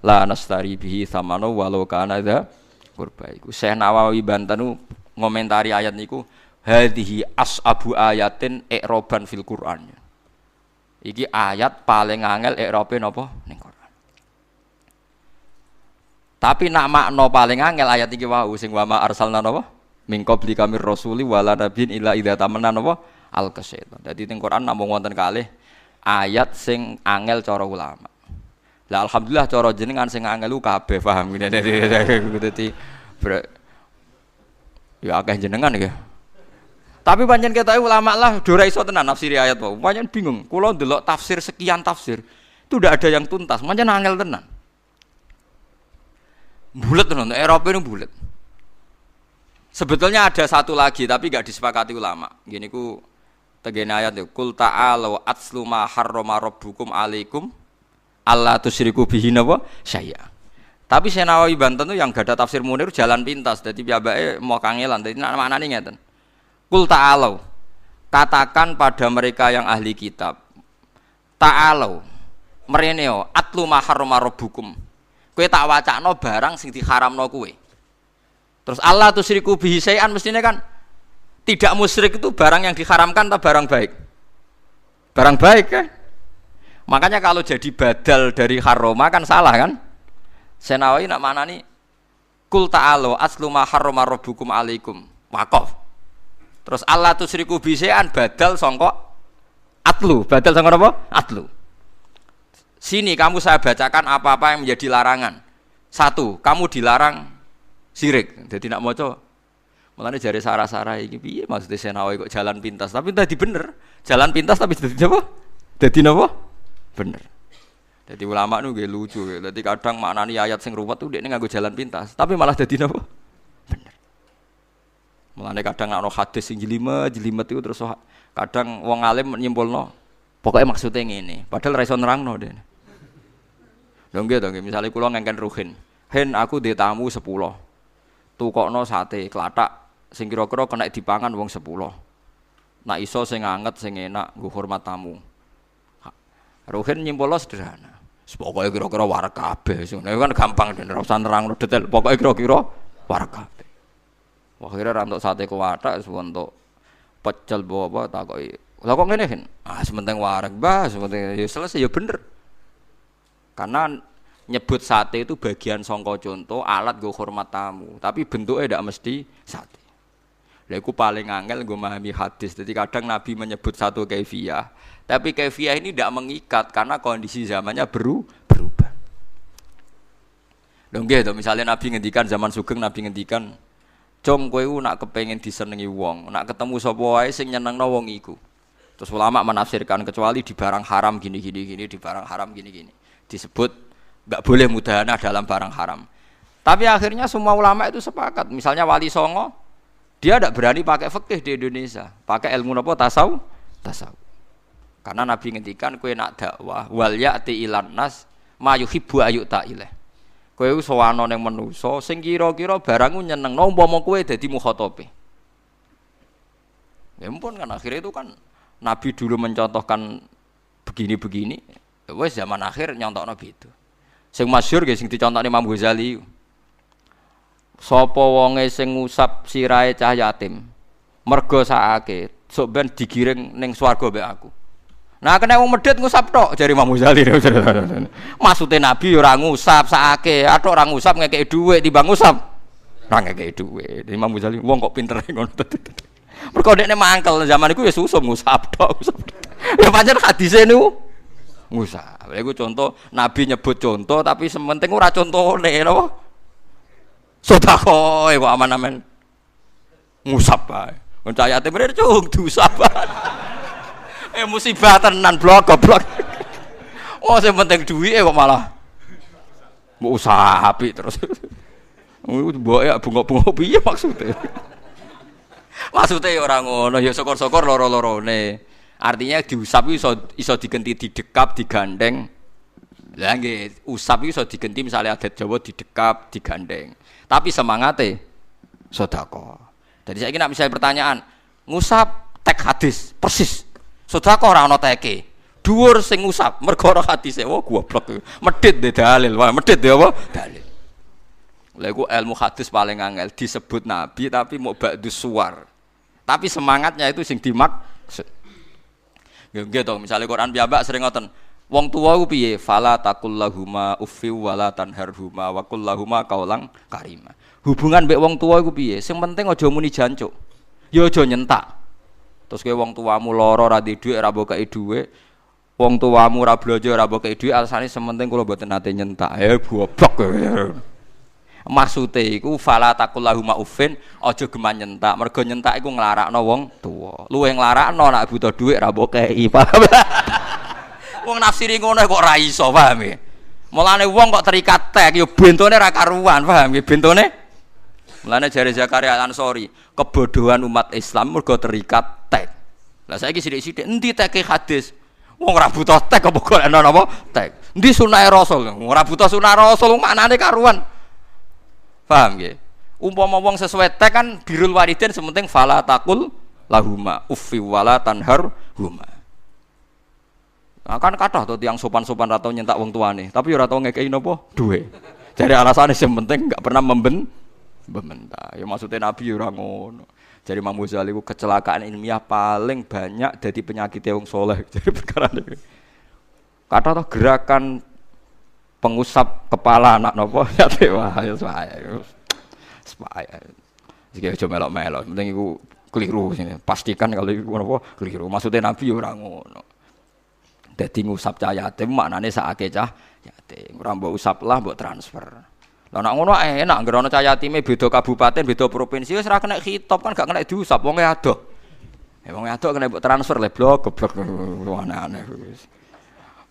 S2: la nastari bihi thamana walau kana dza qurba iku Syekh Nawawi Bantanu ngomentari ayat niku hadhihi ashabu ayatin i'roban fil Quran iki ayat paling angel i'robe napa ning Quran. Tapi nak makna paling angel ayat iki wau sing wa ma arsalna napa min qabli kamir rasuli wala nabiyyin illa idza tamanna napa al-qasyaitan. Dadi ning Quran namung wonten kalih ayat sing angel cara ulama. Lah alhamdulillah cara jenengan sing angel ku kabeh paham ngene dadi ya akeh jenengan iki. Tapi pancen ketoke ulama lah ora iso tenan nafsiri ayat wae. Pancen bingung. Kula ndelok tafsir sekian tafsir itu ndak ada yang tuntas. Pancen angel tenan. Bulet tenan, Eropa ini bulet. Sebetulnya ada satu lagi tapi enggak disepakati ulama. Gini ku tegene ayat ya kul ta'alu atslu ma harrama rabbukum alaikum alla tusyriku bihi wa syai'a. Tapi Syekh Nawawi Banten itu yang gak ada tafsir Munir jalan pintas. Dadi piyambake mau kangelan. Dadi maknane ngeten. Kul ta'alu katakan pada mereka yang ahli kitab. Ta'alu mreneo atlu ma harrama rabbukum. Kowe tak wacakno barang sing diharamno kowe. Terus Allah tusyriku bihi syai'an mestine kan tidak musyrik itu barang yang diharamkan atau barang baik? Barang baik kan? Makanya kalau jadi badal dari haroma kan salah kan? Senawi nak manani kul ta'alu aslu ma harrama rabbukum alaikum waqaf. Terus Allah tusyriku bihi syai'an badal sangka atlu, badal sangka apa? Atlu. Sini kamu saya bacakan apa-apa yang menjadi larangan. Satu, kamu dilarang syirik. Jadi nak maca. Mulane jare sarah-sarah iki piye maksudnya Senawi kok jalan pintas. Tapi tadi bener. Jalan pintas tapi dadi apa? Dadi napa? Bener. Jadi ulama nu nggih lucu. Dadi kadang maknani ayat sing ruwet tuh dekne nganggo jalan pintas, tapi malah dadi napa? Bener. Mulane kadang ana hadis sing jelimet itu terus kadang wong alim nyimpulno pokoknya maksudnya ngene. Padahal ra iso nerangno dene. Lho nggih to nggih, misale kula ngengken ruhin. Hen aku ndek tamu 10. Tukokno sate klathak sing kira-kira kena dipangan wong 10. Nak iso sing anget sing enak nggo hormat tamu. Ruhin nyimpulno sederhana. Pokoke kira-kira wareg kabeh. Ngono kan gampang ora usah nerangno detail. Pokoke kira-kira wareg kabeh. Wah kira ra entuk sate klathak entuk pecel apa takoki. Lah kok ngene kan? Ah sementing wareg, Mbah, sementing ya selesai ya bener. Karena nyebut sate itu bagian sangka contoh alat nggo hormat tamu, tapi bentuknya tidak mesti sate. Lha iku paling angel nggo memahami hadis. Jadi kadang Nabi menyebut satu kaifiyah, tapi kaifiyah ini tidak mengikat karena kondisi zamannya berubah. Lho nggih to, misalnya Nabi ngendikan zaman Sugeng Nabi ngendikan, "Cung kowe nak kepengin disenengi wong, nak ketemu sapa wae sing nyenengno wong iku." Terus ulama menafsirkan kecuali di barang haram gini, di barang haram gini. Disebut enggak boleh mudahana dalam barang haram. Tapi akhirnya semua ulama itu sepakat. Misalnya Wali Songo, dia tidak berani pakai fikih di Indonesia, pakai ilmu apa? Tasawuf. Karena Nabi ngendikan kowe nak dakwah wal ya'ti ilan nas ma yuhibbu ayyuta ilaih. Kowe sowan ning manusa sing kira-kira barang nyenengno umpama kowe dadi mukhatabe. Ya ampun kan akhirnya itu kan Nabi dulu mencontohkan begini. Wes zaman akhir nyontokno gitu. Sing masyhur nggih sing dicontokne Imam Ghazali. Sapa wonge sing ngusap sirahe cah yatim, mergo sakake, sok ben digiring ning swarga mbek aku. Nah kena wong medhit ngusap tok jare Imam Ghazali. Maksude Nabi ora ngusap sakake, atok ora ngusap ngekeki dhuwit timbang ngusap. Ora ngekeki dhuwit. Imam Ghazali wong kok pinter ngono. Mergo dekne mangkel zaman iku ya susum ngusap tok. Ya pancen hadise niku ngusap. Lha iku contoh Nabi nyebut contoh tapi sementing ora contone napa? Sedekah kok aman-aman. Ngusap bae. Kon cayate bener cung diusap. Musibah tenan blok. Oh sing penting duwike kok malah mbok usahapi terus. Mboke bunga-bunga piye maksude? Maksude ora ngono ya syukur-syukur loro-lorone. Artinya diusap iso digenti didekap, digandeng. Lah nggih, usap iso digenti misalnya adat Jawa didekap, digandeng. Tapi semangate sedekah. Jadi saiki nek misalnya pertanyaan, ngusap tek hadis persis. Sedekah ora ana teke. Dhuwur sing ngusap mergo ora hadise. Oh goblok. Medhit de dalil. Wah, medhit de apa? Dalil. Lha iku ilmu hadis paling angel disebut Nabi tapi mau ba'dus suwar. Tapi semangatnya itu sing dimaksud. Nggih to, misale Quran piyambak sering ngoten. Wong tuwa ku piye? Fala taqul lahuma uffi wala tanharhuma wa qul lahuma qaulan karima. Hubungan mbek wong tuwa iku piye? Sing penting aja muni jancuk. Ya aja nyentak. Terus kowe wong tuamu lara ra duwe dhuwit ra mbok kei dhuwit. Wong tuamu ra blanja ra mbok kei dhuwit alasane sementing kula mboten nate nyentak. Goblok. Maksude iku fala taqul lahuma uffin aja geman nyentak. Mergo nyentak iku nglarakno wong tuwa. Luwe nglarakno nek butuh dhuwit ra mbok kei. Wong nafsiri ngono kok ra iso, paham ya? Mulane wong kok terikat tek ya bentone ra karuan, paham ya? Bentone. Mulane jare Zakaria Al-Ansori, kebodohan umat Islam mergo terikat tek. Lah saiki sithik-sithik endi teke hadis? Wong ora butuh tek apa golekno napa? Tek. Endi sunah Rasul? Ora butuh sunah Rasul, maknane karuan. Paham nggih? Umpama wong sesuai tek kan birrul walidain sementing fala taqul lahuma uffi wala tanharhuma. Nah, kan kathah to tiyang sopan-sopan ra tau nyentak wong tuane, tapi ora tau ngekeki napa? Duwe. Jare alasane sing penting enggak pernah membentak. Ya maksudnya Nabi ora ngono. Jadi Imam Ghazali ku kecelakaan ilmiah paling banyak dadi penyakit wong saleh. Jadi perkara niku. Kathah to gerakan pengusap kepala anak napa? Ya wah ya saya. Iki aja melok-melok, penting iku keliru sini. Pastikan kalau iku napa keliru. Maksudnya Nabi ora ngono. Dadi ngusap cah yatim maknane sakake cah yatim. Ora mbok usap lah mbok transfer. Lah nek ngono enak ngerono cah yatime beda kabupaten, beda provinsi wis ora kena khitab kan gak kena diusap wonge adoh. Wong adoh kena mbok transfer le blok goblok aneh-aneh wis.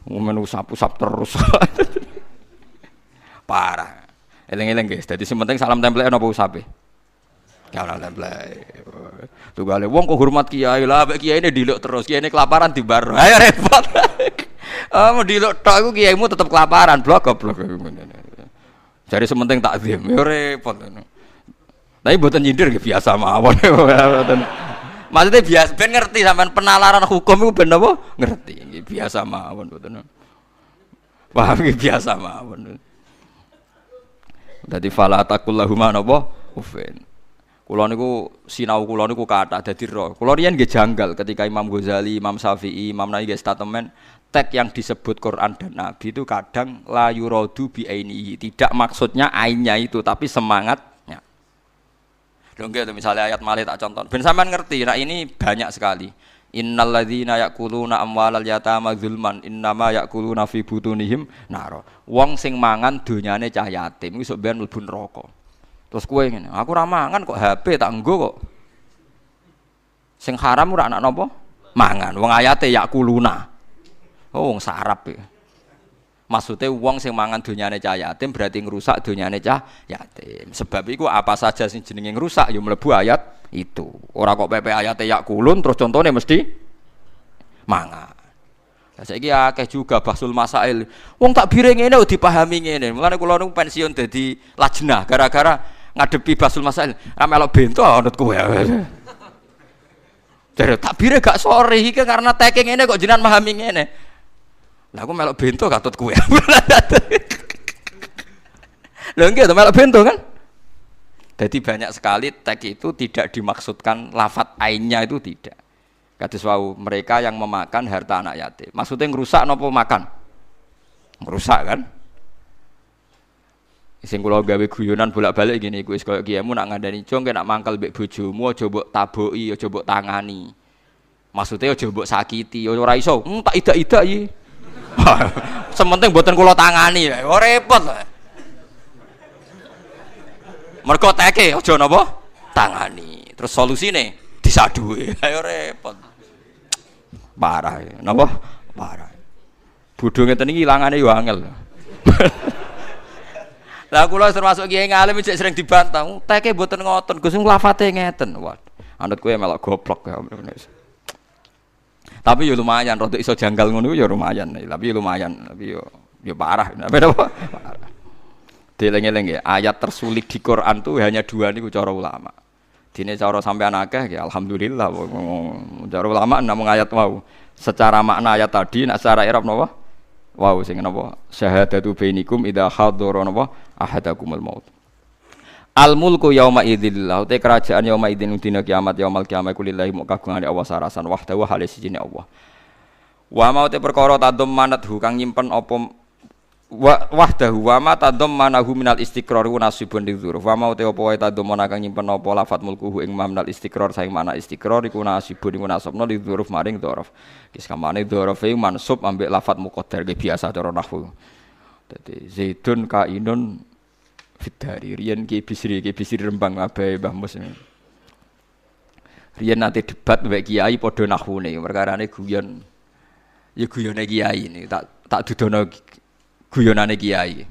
S2: Ngomen usap-usap terus. Parah. Eling-eling guys, dadi sing penting salam templek napa usape? Ya ora templek. Tugale wong kok hormat kiai lah, mek kiai ini diluk terus, kiai ini kelaparan dibar. Ayo repot. Mau diluk tok iku kiaimu tetep kelaparan, blok goblok. Jare sementing takzim, ya repot. Tapi mboten nyindir nggih biasa mawon. Maksudnya biasa ben ngerti sampean penalaran hukum iku ben apa? Ngerti. Nggih biasa mawon mboten. Paham nggih biasa mawon. Dadi fala taqul lahum napa? Ufin. Kula niku sinau kula niku kathah dadi roh. Kula riyen nggih janggal ketika Imam Ghazali, Imam Syafi'i, Imam Nawawi nggih statement teks yang disebut Quran dan Nabi itu kadang la yuradu bi ainihi. Tidak maksudnya ainnya itu tapi semangatnya. Lho nggih misalnya ayat malih tak contoh. Ben sampean ngerti, nah ini banyak sekali. Innal ladzina ya'kuluna amwalal yatama zulman innama ya'kuluna fi butunihim nar. Wong sing mangan donyane cah yatim iku sok ben mlebu neraka. Terus kowe ngene, aku ora mangan kok HP tak nggo kok. Sing haram ora anak napa? Mangan. Wong ayate yakuluna. Oh wong sarap iki. Maksude wong sing mangan donyane cah yatim berarti ngrusak donyane cah yatim. Sebab iku apa saja sing jenenge ngrusak ya mlebu ayat itu. Ora kok pepe ayate yakulun terus contone mesti mangan. Lah saiki akeh juga bahsul masail. Wong takbire ngene kok dipahami ngene. Mulane kula niku pensiun dadi lajnah gara-gara ngadepi basul masail, melok bento anut kowe. Jare takbire gak sore iki karena teke ngene kok jenengan memahami ngene. Lah aku melok bento katut kowe. Lha nggih to melok bento kan? Jadi banyak sekali teks itu tidak dimaksudkan lafadz ainnya itu tidak. Kados wau mereka yang memakan harta anak yatim. Maksudnya ngerusak napa makan? Ngerusak kan? Sing kula gawe guyonan bolak-balik gini iku wis koyo kiyamu nak ngandani jong nak mangkel mbek bojomu aja mbok taboki, aja mbok tangani. Maksudnya aja mbok sakiti, ora iso. Tak idak-idak iki. Sementing mboten kula tangani, ora repot. Mergo teke aja napa? Tangani. Terus solusine disaduhi. Ayo repot. Parah ya. Napa? Parah. Bodho ngeten iki ilangane yo angel. Lah kula termasuk kiai ngalim cek sering dibantah. Teke mboten ngoten, Gus lafate ngeten. Waduh, anut kowe melok goblok ya. Tapi yo lumayan, rada iso janggal ngono yo lumayan. Tapi lumayan, tapi yo parah. Parah. Deleng-eleng ya, ayat tersulit di Quran tuh hanya 2 niku cara ulama. Dene cara sampean akeh ya alhamdulillah. Cara ulama namung ayat wau. Secara makna ayat tadi nak secara i'rab napa? Wau sing napa? Syahadatu bainikum idza hadara napa ahadakumul maut. Al mulku yauma idzil te kerajaan yauma idzin dina kiamat yaumal kiamat kulillahi mukagungane Allah sarasan wahdahu hale sijine Allah. Wa mau te perkara tadum manathu kang nyimpen apa wahdahu wa ma tadammanahu minal istiqrar wa nasibun lidzur wa ma te apa wae tadammana kang nyimpen apa lafat mulkuhu ing minal istiqrar saing mana istiqrar iku nasibun iku nasabna lidzuruf maring dzaraf kis kamane dzaraf e mansub ambek lafat muqaddar ge biasa cara nahwu dadi zaidun kainun fitari riyen ki bisri Rembang abahe Mbah Mus riyen nate debat mbek kiai padha nahwune perkarane guyon ya guyone kiai ini tak dudono guyonane kiai.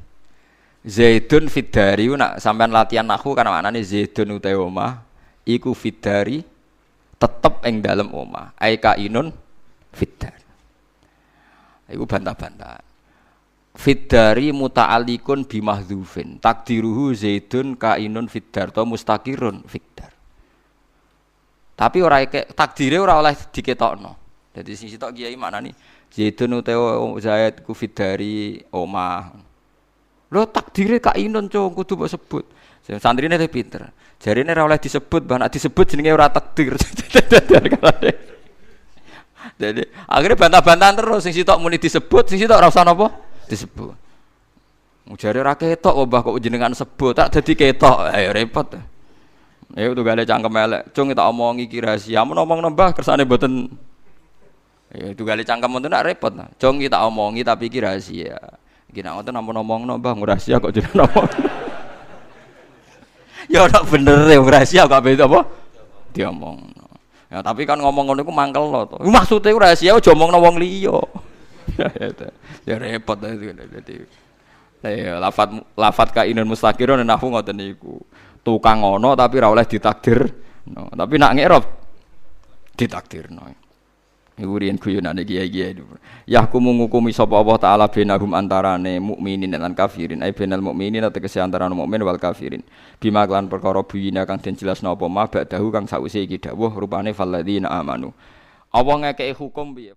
S2: Zaidun fiddari nak sampean latihan nahwu kan maknane zaidun utawa omah iku fiddari tetep ing dalem omah. Ai kainun fiddar. Iku bantah-bantah. Fiddari muta'alliqun bimahdhufin. Takdiruhu zaidun kainun fiddar to mustaqirun fiddar. Tapi ora takdire ora oleh diketokno. Dadi sing sitok kiai maknane zaidun utawa Zaid ku fiddari omah. Lho takdire kainun cung kudu mbok sebut. Santrine le pinter. Jarine ora oleh disebut, bah nek disebut jenenge ora takdir. Jadi akhirnya bantah-bantahan terus sing sitok muni disebut, sing sitok ora usah napa disebut. Jare ora ketok mbah kok jenengan sebut, tak dadi ketok. Ayo repot. Ayo tunggale cangkem elek. Cung tak omongi iki rahasia. Mun omong nembah kersane mboten ya itu kali cangkem itu nak repot. Jong kita omongi tapi iki rahasia. Iki nak ngoten ampun omongno Mbah rahasia kok jenengan omong. Ya ora bener ya rahasia kok beda apa? Diomongno. Ya tapi kan ngomong ngono iku mangkel to. Maksude rahasia aja omongno wong liya. Ya repot dadi. Ya lafat kainun mustaqirun nahwu ngoten niku. Tukang ngono tapi ora oleh ditakdir. No, tapi nak ngerop ditakdirno. Iku riyen guyonane kiai-kiai. Yahkumu ngukumi sapa Allah taala benahum antarane mukminin lan kafirin. Ai benal mukminin tegese antarane mukmin wal kafirin. Bima lan perkara buyina kang den jelasno apa ma ba'dahu kang sause iki dawuh rupane falladzina amanu. Allah ngekeki hukum piye?